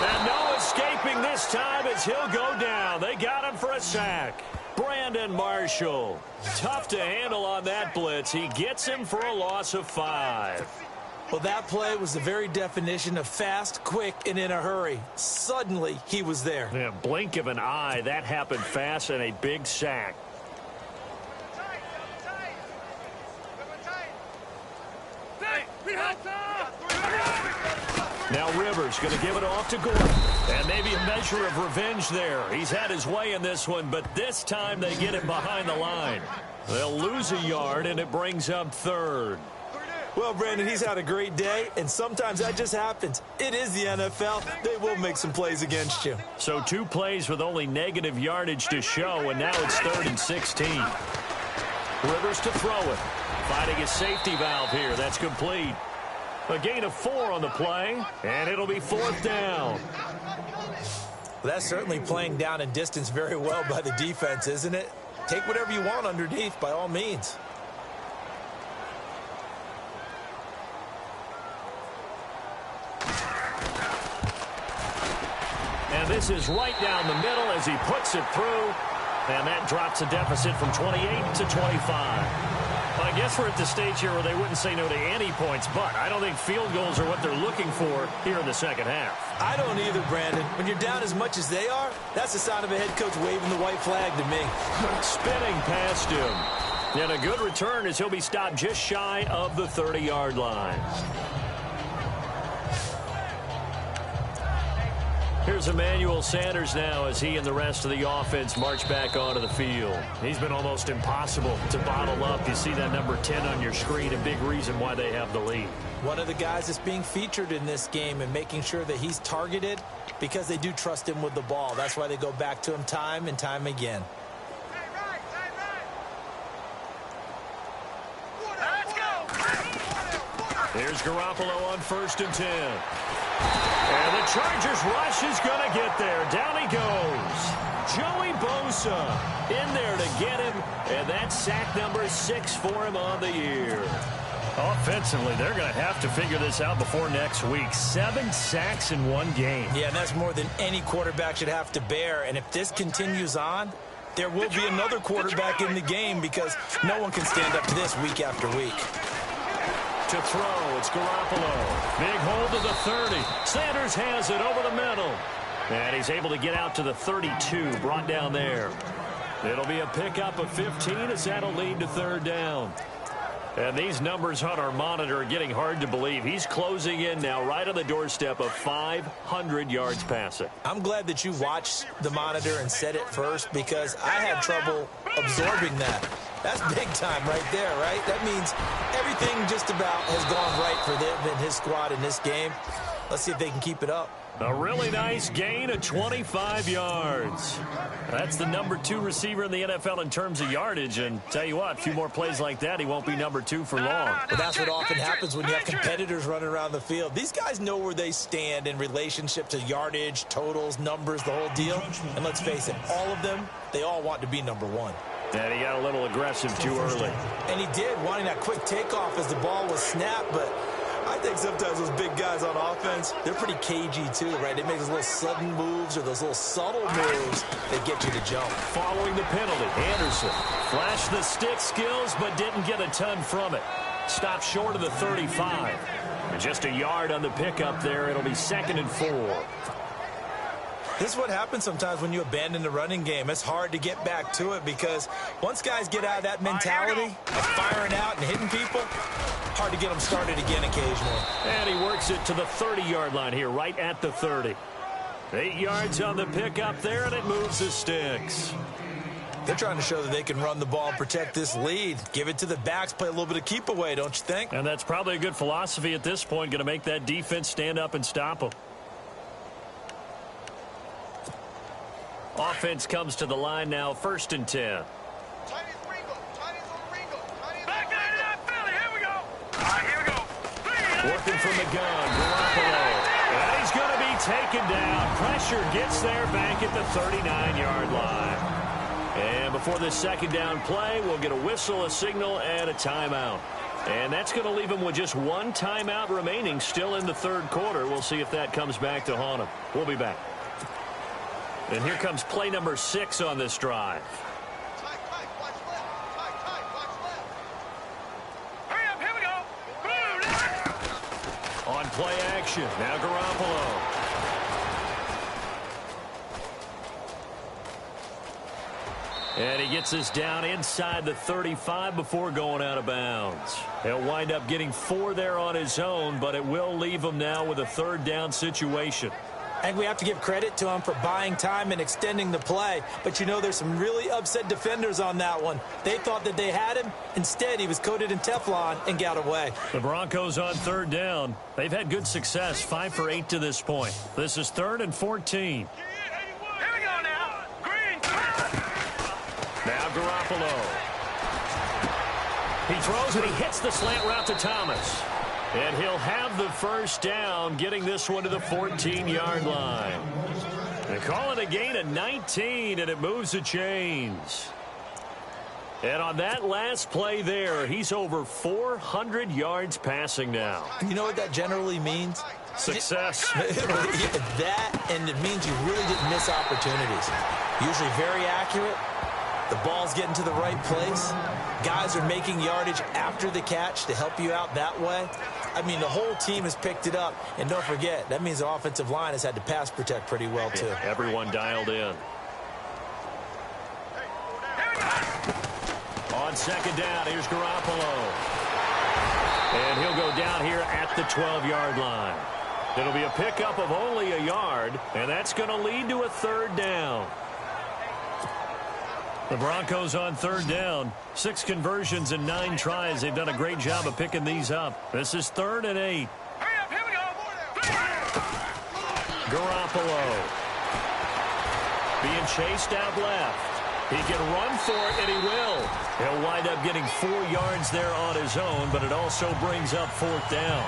And no escaping this time as he'll go down. They got him for a sack. Brandon Marshall, tough to handle on that blitz. He gets him for a loss of 5. Well, that play was the very definition of fast, quick, and in a hurry. Suddenly, he was there. Yeah, blink of an eye. That happened fast and a big sack. Now Rivers going to give it off to Gordon. And maybe a measure of revenge there. He's had his way in this one, but this time they get it behind the line. They'll lose a yard, and it brings up 3rd. Well, Brandon, he's had a great day, and sometimes that just happens. It is the NFL. They will make some plays against you. So 2 plays with only negative yardage to show, and now it's 3rd and 16. Rivers to throw it. Finding a safety valve here. That's complete. A gain of 4 on the play, and it'll be 4th down. Well, that's certainly playing down and distance very well by the defense, isn't it? Take whatever you want underneath, by all means. And this is right down the middle as he puts it through. And that drops a deficit from 28 to 25. Well, I guess we're at the stage here where they wouldn't say no to any points, but I don't think field goals are what they're looking for here in the second half. I don't either, Brandon. When you're down as much as they are, that's the sign of a head coach waving the white flag to me. Spinning past him. And a good return as he'll be stopped just shy of the 30-yard line. Here's Emmanuel Sanders now as he and the rest of the offense march back onto the field. He's been almost impossible to bottle up. You see that number 10 on your screen, a big reason why they have the lead. One of the guys that's being featured in this game and making sure that he's targeted because they do trust him with the ball. That's why they go back to him time and time again. Let's go! Here's Garoppolo on 1st and 10. And the Chargers rush is going to get there. Down he goes. Joey Bosa in there to get him. And that's sack number 6 for him on the year. Offensively, they're going to have to figure this out before next week. 7 sacks in one game. Yeah, and that's more than any quarterback should have to bear. And if this continues on, there will be another quarterback in the game because no one can stand up to this week after week. To throw, it's Garoppolo. Big hold to the 30. Sanders has it over the middle. And he's able to get out to the 32, brought down there. It'll be a pickup of 15 as that'll lead to 3rd down. And these numbers on our monitor are getting hard to believe. He's closing in now right on the doorstep of 500 yards passing. I'm glad that you watched the monitor and said it first because I had trouble absorbing that. That's big time right there, right? That means everything just about has gone right for them and his squad in this game. Let's see if they can keep it up. A really nice gain of 25 yards. That's the number 2 receiver in the NFL in terms of yardage. And tell you what, a few more plays like that, he won't be number 2 for long. Well, that's what often happens when you have competitors running around the field. These guys know where they stand in relationship to yardage, totals, numbers, the whole deal. And let's face it, all of them, they all want to be number 1. And he got a little aggressive too early. And he did, wanting that quick takeoff as the ball was snapped, but I think sometimes those big guys on offense, they're pretty cagey too, right? They make those little sudden moves or those little subtle moves that get you to jump. Following the penalty, Anderson flashed the stick skills but didn't get a ton from it. Stopped short of the 35. And just a yard on the pickup there. It'll be 2nd and 4. This is what happens sometimes when you abandon the running game. It's hard to get back to it because once guys get out of that mentality of firing out and hitting people, hard to get them started again occasionally. And he works it to the 30-yard line here, right at the 30. 8 yards on the pickup there, and it moves the sticks. They're trying to show that they can run the ball and protect this lead. Give it to the backs, play a little bit of keep away, don't you think? And that's probably a good philosophy at this point, going to make that defense stand up and stop them. Offense comes to the line now, 1st and 10. Working from the gun, Garoppolo. And he's going to be taken down. Pressure gets there back at the 39-yard line. And before this 2nd down play, we'll get a whistle, a signal, and a timeout. And that's going to leave him with just 1 timeout remaining still in the 3rd quarter. We'll see if that comes back to haunt him. We'll be back. And here comes play number 6 on this drive. On play action, now Garoppolo. And he gets us down inside the 35 before going out of bounds. He'll wind up getting 4 there on his own, but it will leave him now with a 3rd down situation. And we have to give credit to him for buying time and extending the play. But, you know, there's some really upset defenders on that one. They thought that they had him. Instead, he was coated in Teflon and got away. The Broncos on 3rd down. They've had good success, 5 for 8 to this point. This is 3rd and 14. Here we go now. Green. Now Garoppolo. He throws and he hits the slant route to Thomas. And he'll have the 1st down, getting this one to the 14-yard line. They call it a gain of 19, and it moves the chains. And on that last play there, he's over 400 yards passing now. You know what that generally means? Success. That, and it means you really didn't miss opportunities. Usually very accurate. The ball's getting to the right place. Guys are making yardage after the catch to help you out that way. I mean, the whole team has picked it up. And don't forget, that means the offensive line has had to pass protect pretty well, too. Yeah, everyone dialed in. On 2nd down, here's Garoppolo. And he'll go down here at the 12-yard line. It'll be a pickup of only a yard, and that's going to lead to a 3rd down. The Broncos on 3rd down. 6 conversions and 9 tries. They've done a great job of picking these up. This is 3rd and 8. Hurry up, here we go. Garoppolo. Being chased out left. He can run for it, and he will. He'll wind up getting 4 yards there on his own, but it also brings up 4th down.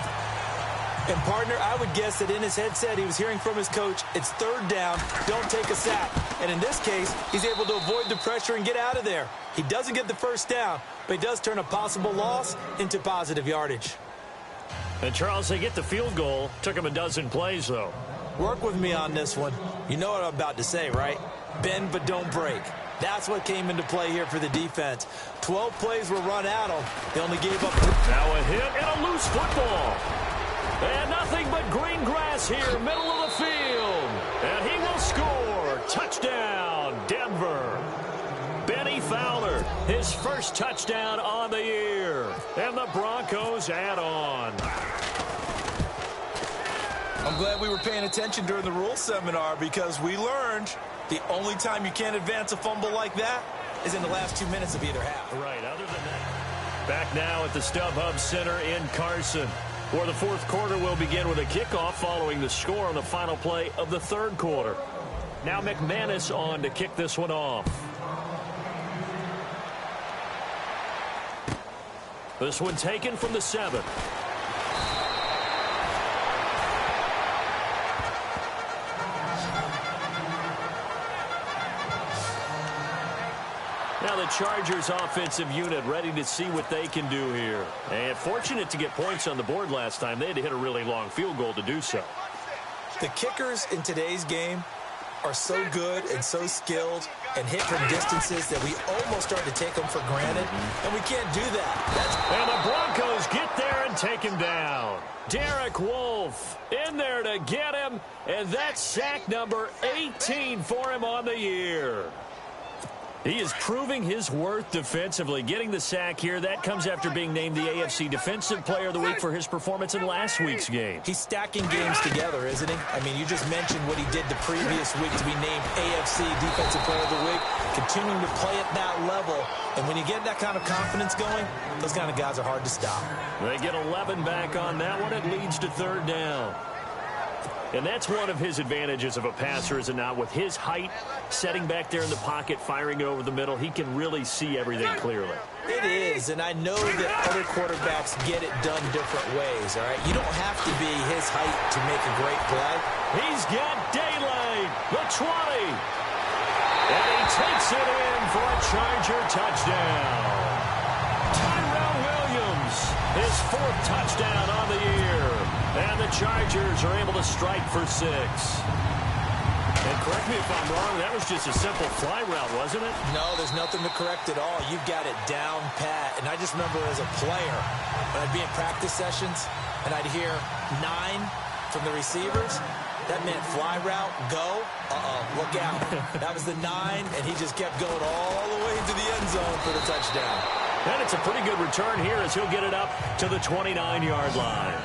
And, partner, I would guess that in his headset he was hearing from his coach, it's 3rd down, don't take a sack. And in this case, he's able to avoid the pressure and get out of there. He doesn't get the 1st down, but he does turn a possible loss into positive yardage. And, Charles, they get the field goal. Took him a dozen plays, though. Work with me on this one. You know what I'm about to say, right? Bend but don't break. That's what came into play here for the defense. 12 plays were run at them. They only gave up. Now a hit and a loose football. And nothing but green grass here, middle of the field. And he will score. Touchdown, Denver. Benny Fowler. His first touchdown on the year. And the Broncos add on. I'm glad we were paying attention during the rules seminar because we learned the only time you can't advance a fumble like that is in the last 2 minutes of either half. Right, other than that. Back now at the StubHub Center in Carson, where the fourth quarter will begin with a kickoff following the score on the final play of the third quarter. Now McManus on to kick this one off. This one taken from the 7. Now the Chargers offensive unit ready to see what they can do here. And fortunate to get points on the board last time. They had to hit a really long field goal to do so. The kickers in today's game are so good and so skilled and hit from distances that we almost start to take them for granted, and we can't do that. And the Broncos get there and take him down. Derek Wolfe in there to get him, and that's sack number 18 for him on the year. He is proving his worth defensively, getting the sack here. That comes after being named the AFC Defensive Player of the Week for his performance in last week's game. He's stacking games together, isn't he? I mean, you just mentioned what he did the previous week to be named AFC Defensive Player of the Week, continuing to play at that level. And when you get that kind of confidence going, those kind of guys are hard to stop. They get 11 back on that one. It leads to third down. And that's one of his advantages of a passer, is it not? With his height, setting back there in the pocket, firing it over the middle, he can really see everything clearly. It is, and I know that other quarterbacks get it done different ways, all right? You don't have to be his height to make a great play. He's got daylight, the 20. And he takes it in for a Charger touchdown. Tyrell Williams, his fourth touchdown on the year. And the Chargers are able to strike for 6. And correct me if I'm wrong, that was just a simple fly route, wasn't it? No, there's nothing to correct at all. You've got it down pat. And I just remember as a player, when I'd be in practice sessions, and I'd hear 9 from the receivers, that meant fly route, go, look out. That was the 9, and he just kept going all the way into the end zone for the touchdown. And it's a pretty good return here as he'll get it up to the 29-yard line.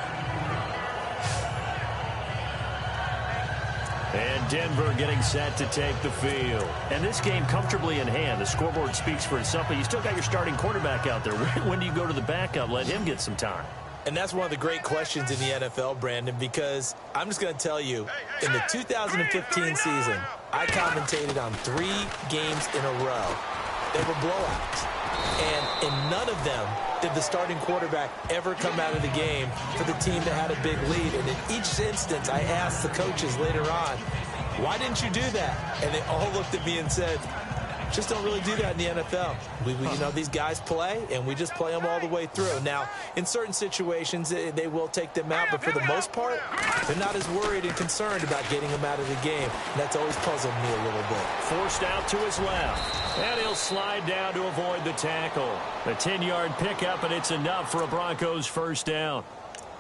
And Denver getting set to take the field. And this game comfortably in hand. The scoreboard speaks for itself, but you still got your starting quarterback out there. When do you go to the backup? Let him get some time. And that's one of the great questions in the NFL, Brandon, because I'm just going to tell you, in the 2015 season, I commentated on 3 games in a row. They were blowouts. And in none of them did the starting quarterback ever come out of the game for the team that had a big lead. And in each instance, I asked the coaches later on, why didn't you do that? And they all looked at me and said, just don't really do that in the NFL. You know, these guys play, and we just play them all the way through. Now, in certain situations, they will take them out, but for the most part, they're not as worried and concerned about getting them out of the game. And that's always puzzled me a little bit. Forced out to his left, and he'll slide down to avoid the tackle. A 10-yard pickup, and it's enough for a Broncos first down.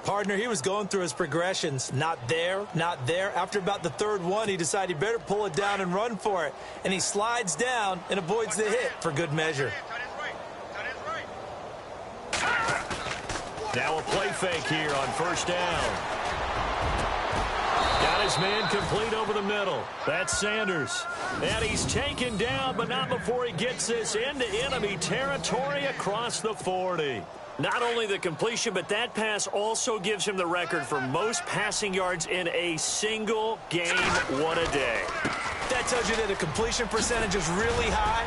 Partner, he was going through his progressions. Not there, not there. After about the third one, he decided he better pull it down and run for it. And he slides down and avoids the hit for good measure. Now a play fake here on first down. Got his man complete over the middle. That's Sanders. And he's taken down, but not before he gets this into enemy territory across the 40. Not only the completion, but that pass also gives him the record for most passing yards in a single game. What a day. That tells you that the completion percentage is really high.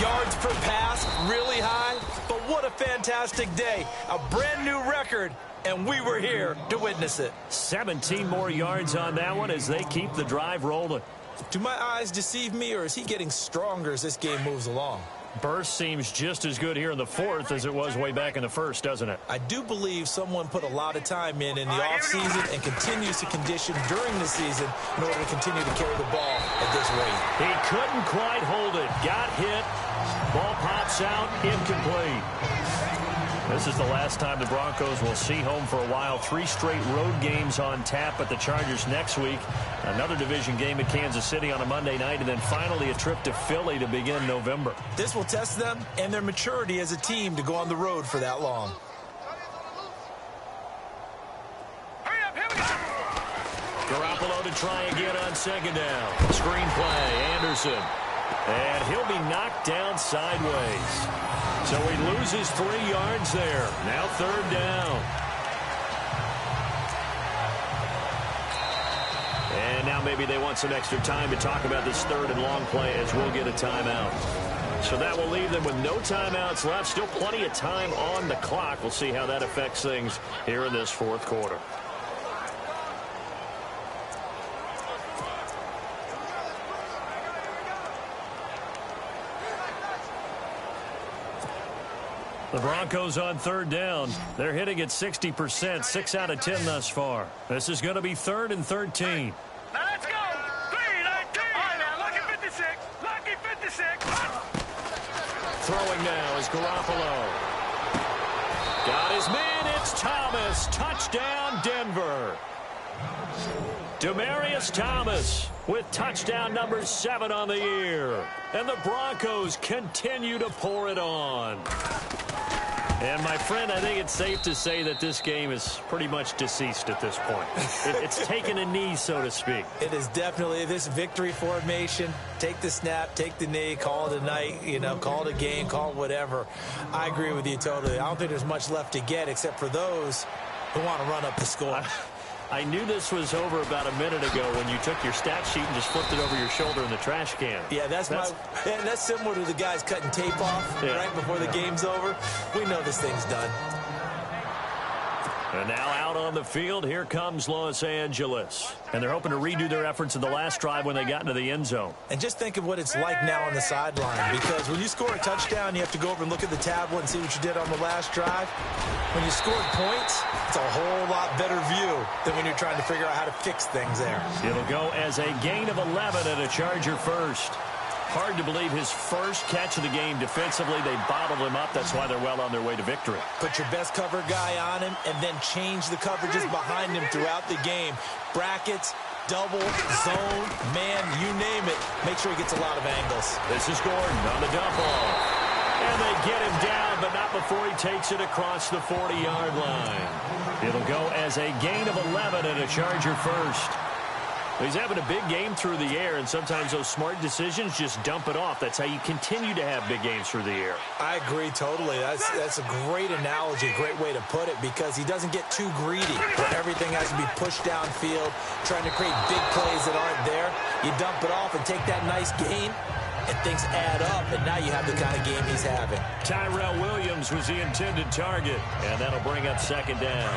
Yards per pass, really high. But what a fantastic day. A brand new record, and we were here to witness it. 17 more yards on that one as they keep the drive rolling. Do my eyes deceive me, or is he getting stronger as this game moves along? Burst seems just as good here in the fourth as it was way back in the first, doesn't it? I do believe someone put a lot of time in the offseason and continues to condition during the season in order to continue to carry the ball at this rate. He couldn't quite hold it. Got hit. Ball pops out. Incomplete. This is the last time the Broncos will see home for a while. 3 straight road games on tap at the Chargers next week. Another division game at Kansas City on a Monday night, and then finally a trip to Philly to begin November. This will test them and their maturity as a team to go on the road for that long. Hurry up, here we go. Garoppolo to try again on second down. Screenplay, Anderson. And he'll be knocked down sideways. So he loses 3 yards there. Now 3rd down. And now maybe they want some extra time to talk about this 3rd and long play as we'll get a timeout. So that will leave them with no timeouts left. Still plenty of time on the clock. We'll see how that affects things here in this 4th quarter. The Broncos on 3rd down. They're hitting at 60%, 6 out of 10 thus far. This is going to be 3rd and 13. Now let's go. 3-19. All right, now, lucky 56. Lucky 56. Throwing now is Garoppolo. Got his man. It's Thomas. Touchdown, Denver. Demaryius Thomas with touchdown number 7 on the year. And the Broncos continue to pour it on. And, my friend, I think it's safe to say that this game is pretty much deceased at this point. It's taken a knee, so to speak. It is definitely this victory formation. Take the snap, take the knee, call it a night, call it a game, call it whatever. I agree with you totally. I don't think there's much left to get except for those who want to run up the score. I knew this was over about a minute ago when you took your stat sheet and just flipped it over your shoulder in the trash can. Yeah, that's similar to the guys cutting tape off right before the game's over. We know this thing's done. And now out on the field, here comes Los Angeles. And they're hoping to redo their efforts in the last drive when they got into the end zone. And just think of what it's like now on the sideline. Because when you score a touchdown, you have to go over and look at the tablet and see what you did on the last drive. When you scored points, it's a whole lot better view than when you're trying to figure out how to fix things there. It'll go as a gain of 11 and a Charger first. Hard to believe his first catch of the game defensively. They bottled him up. That's why they're well on their way to victory. Put your best cover guy on him and then change the coverages behind him throughout the game. Brackets, double, zone, man, you name it. Make sure he gets a lot of angles. This is Gordon on the dump off. And they get him down, but not before he takes it across the 40-yard line. It'll go as a gain of 11 and a Charger first. He's having a big game through the air, and sometimes those smart decisions just dump it off. That's how you continue to have big games through the air. I agree totally. That's a great analogy, great way to put it, because he doesn't get too greedy where everything has to be pushed downfield, trying to create big plays that aren't there. You dump it off and take that nice gain, and things add up, and now you have the kind of game he's having. Tyrell Williams was the intended target, and that'll bring up 2nd down.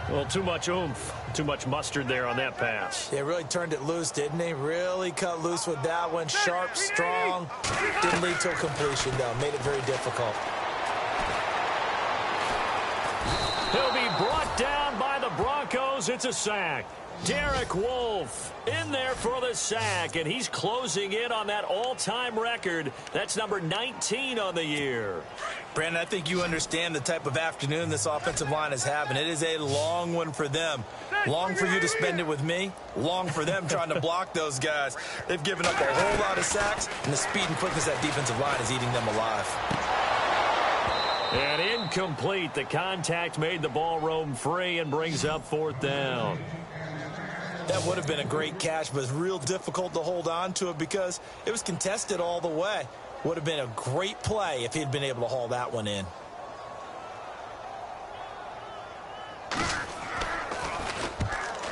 Well, too much oomph, too much mustard there on that pass. Yeah, really turned it loose, didn't he? Really cut loose with that one. Sharp, strong. Didn't lead to a completion, though. Made it very difficult. He'll be brought down by the Broncos. It's a sack. Derek Wolfe in there for the sack, and he's closing in on that all-time record. That's number 19 on the year. Brandon, I think you understand the type of afternoon this offensive line is having. It is a long one for them. Long for you to spend it with me. Long for them trying to block those guys. They've given up a whole lot of sacks, and the speed and quickness of that defensive line is eating them alive. And incomplete. The contact made the ball roam free and brings up 4th down. That would have been a great catch, but it's real difficult to hold on to it because it was contested all the way. Would have been a great play if he'd been able to haul that one in.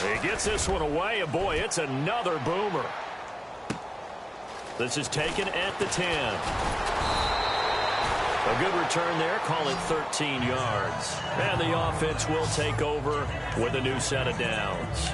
He gets this one away, and boy, it's another boomer. This is taken at the 10. A good return there, call it 13 yards. And the offense will take over with a new set of downs.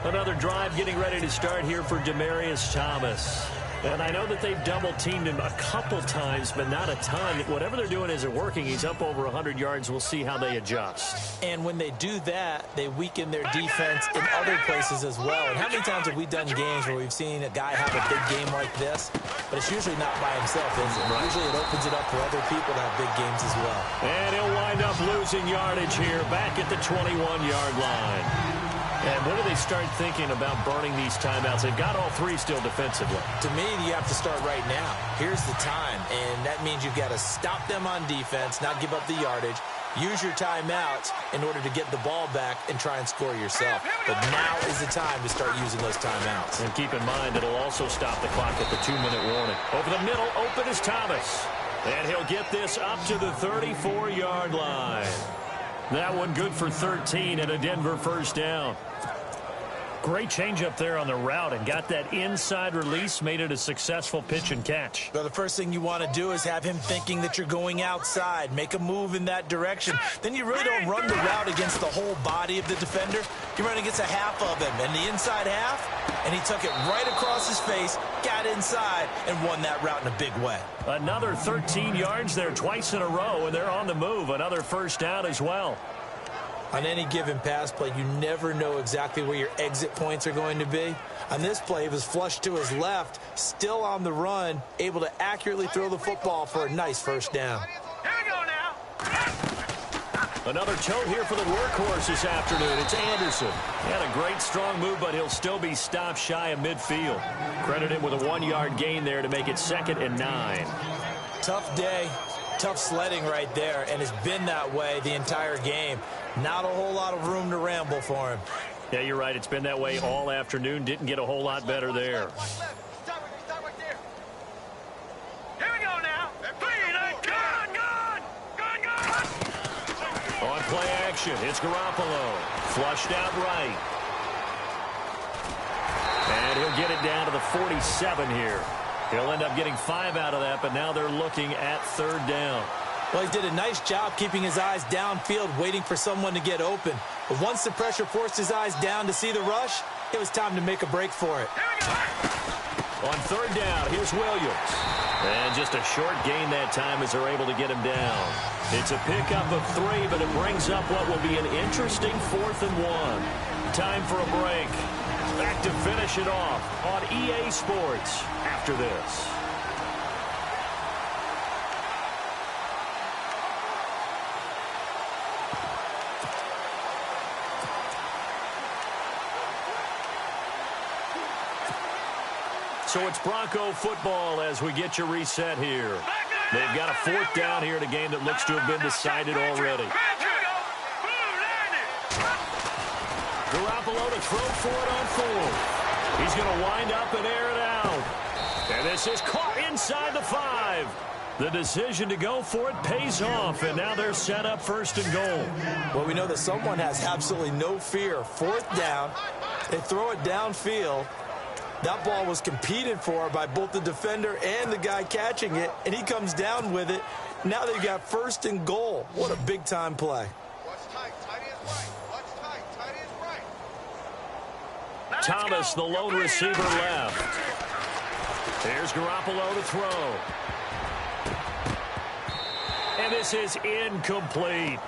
Another drive getting ready to start here for Demaryius Thomas. And I know that they've double-teamed him a couple times, but not a ton. Whatever they're doing isn't working. He's up over 100 yards. We'll see how they adjust. And when they do that, they weaken their defense in other places as well. And how many times have we done games where we've seen a guy have a big game like this, but it's usually not by himself, is it? Right. Usually it opens it up for other people to have big games as well. And he'll wind up losing yardage here back at the 21-yard line. And when do they start thinking about burning these timeouts? They've got all three still defensively. To me, you have to start right now. Here's the time, and that means you've got to stop them on defense, not give up the yardage, use your timeouts in order to get the ball back and try and score yourself. But now is the time to start using those timeouts. And keep in mind, it'll also stop the clock at the 2-minute warning. Over the middle, open is Thomas. And he'll get this up to the 34-yard line. That one good for 13 and a Denver first down. Great change up there on the route and got that inside release, made it a successful pitch and catch. Well, the first thing you want to do is have him thinking that you're going outside, make a move in that direction. Then you really don't run the route against the whole body of the defender. You run against a half of him, and the inside half, and he took it right across his face, got inside, and won that route in a big way. Another 13 yards there twice in a row, and they're on the move. Another first down as well. On any given pass play, you never know exactly where your exit points are going to be. On this play, he was flushed to his left, still on the run, able to accurately throw the football for a nice first down. Here we go now. Another toe here for the workhorse this afternoon. It's Anderson. He had a great, strong move, but he'll still be stopped shy of midfield. Credit him with a 1-yard gain there to make it 2nd and 9. Tough day, tough sledding right there, and it's been that way the entire game. Not a whole lot of room to ramble for him. Yeah, you're right. It's been that way all afternoon. Didn't get a whole lot better there. Here we go now. Good. On play action, it's Garoppolo. Flushed out right. And he'll get it down to the 47 here. He'll end up getting 5 out of that, but now they're looking at 3rd down. Well, he did a nice job keeping his eyes downfield, waiting for someone to get open. But once the pressure forced his eyes down to see the rush, it was time to make a break for it. On 3rd down, here's Williams. And just a short gain that time as they're able to get him down. It's a pickup of 3, but it brings up what will be an interesting 4th and 1. Time for a break. Back to finish it off on EA Sports after this. So it's Bronco football as we get you reset here. They've got a 4th down here in a game that looks to have been decided already. Garoppolo to throw for it on 4th. He's going to wind up and air it out. And this is caught inside the 5. The decision to go for it pays off, and now they're set up 1st and goal. Well, we know that someone has absolutely no fear. 4th down, they throw it downfield. That ball was competed for by both the defender and the guy catching it, and he comes down with it. Now they've got 1st and goal. What a big-time play. Thomas, the lone receiver, left. There's Garoppolo to throw. And this is incomplete.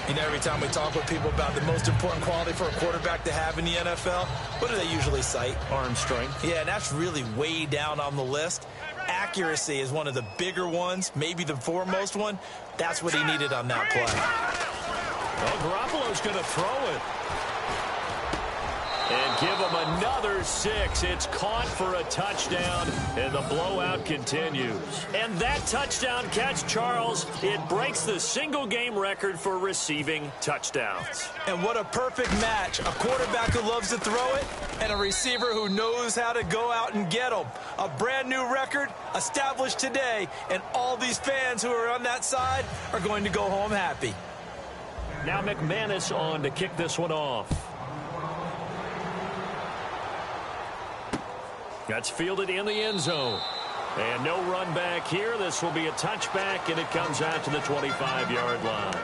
You know, every time we talk with people about the most important quality for a quarterback to have in the NFL, what do they usually cite? Arm strength. Yeah, and that's really way down on the list. Accuracy is one of the bigger ones, maybe the foremost one. That's what he needed on that play. Well, Garoppolo's going to throw it. And give him another 6. It's caught for a touchdown, and the blowout continues. And that touchdown catch, Charles, it breaks the single-game record for receiving touchdowns. And what a perfect match. A quarterback who loves to throw it and a receiver who knows how to go out and get them. A brand-new record established today, and all these fans who are on that side are going to go home happy. Now McManus on to kick this one off. That's fielded in the end zone. And no run back here. This will be a touchback, and it comes out to the 25-yard line.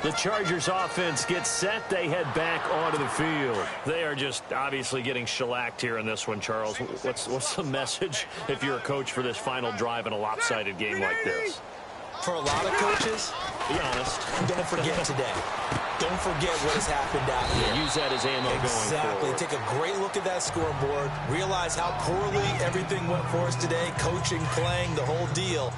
The Chargers offense gets set. They head back onto the field. They are just obviously getting shellacked here in this one, Charles. What's the message if you're a coach for this final drive in a lopsided game like this? For a lot of coaches, be honest, don't forget today. Don't forget what has happened out here. Use that as ammo going forward. Exactly. Take a great look at that scoreboard. Realize how poorly everything went for us today. Coaching, playing, the whole deal.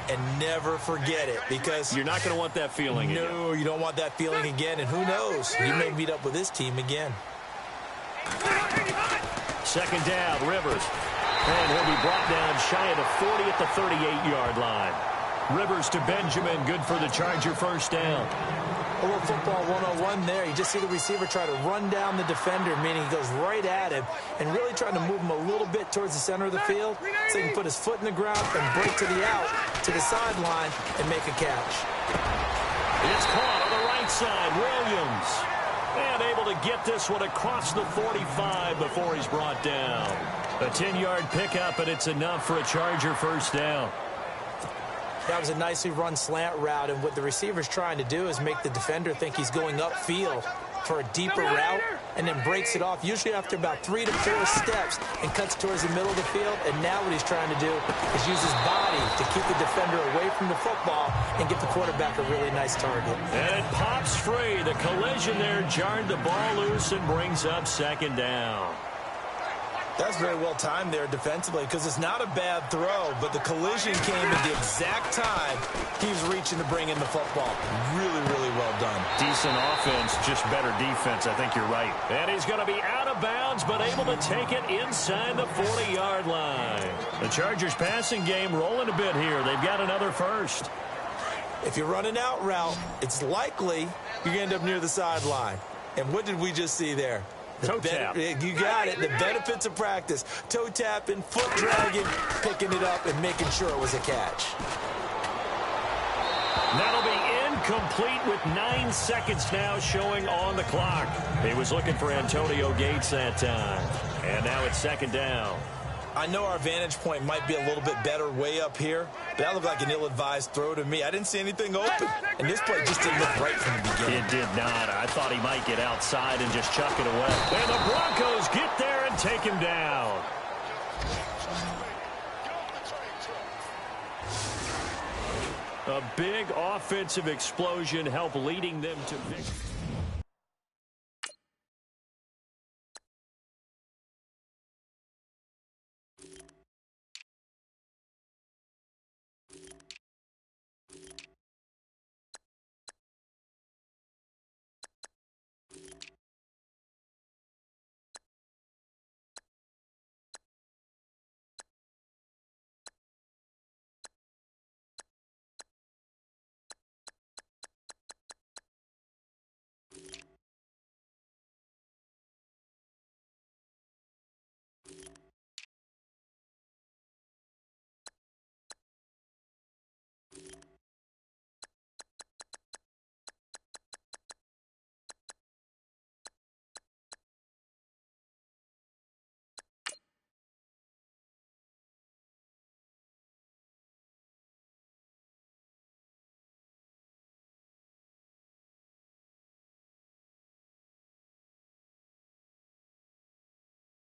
And never forget it, because you're not going to want that feeling again. No, you don't want that feeling again. And who knows? He may meet up with his team again. Second down, Rivers. And he'll be brought down shy of the 40 at the 38-yard line. Rivers to Benjamin, good for the Charger first down. A little football 101 there. You just see the receiver try to run down the defender, meaning he goes right at him and really trying to move him a little bit towards the center of the field so he can put his foot in the ground and break to the out, to the sideline, and make a catch. It's caught on the right side. Williams. And able to get this one across the 45 before he's brought down. A 10-yard pickup, and it's enough for a Charger first down. That was a nicely run slant route, and what the receiver's trying to do is make the defender think he's going upfield for a deeper route and then breaks it off, usually after about 3 to 4 steps, and cuts towards the middle of the field. And now what he's trying to do is use his body to keep the defender away from the football and get the quarterback a really nice target. And it pops free. The collision there jarred the ball loose and brings up second down. That's very well timed there defensively, because it's not a bad throw, but the collision came at the exact time he was reaching to bring in the football. Really, really well done. Decent offense, just better defense. I think you're right. And he's going to be out of bounds, but able to take it inside the 40-yard line. The Chargers passing game rolling a bit here. They've got another first. If you're running out route, it's likely you're going to end up near the sideline. And what did we just see there? Toe tap. You got it. The benefits of practice. Toe tapping, foot dragging, picking it up, and making sure it was a catch. That'll be incomplete with 9 seconds now showing on the clock. He was looking for Antonio Gates that time. And now it's second down. I know our vantage point might be a little bit better way up here, but that looked like an ill-advised throw to me. I didn't see anything open, and this play just didn't look right from the beginning. It did not. I thought he might get outside and just chuck it away. And the Broncos get there and take him down. A big offensive explosion helped leading them to victory.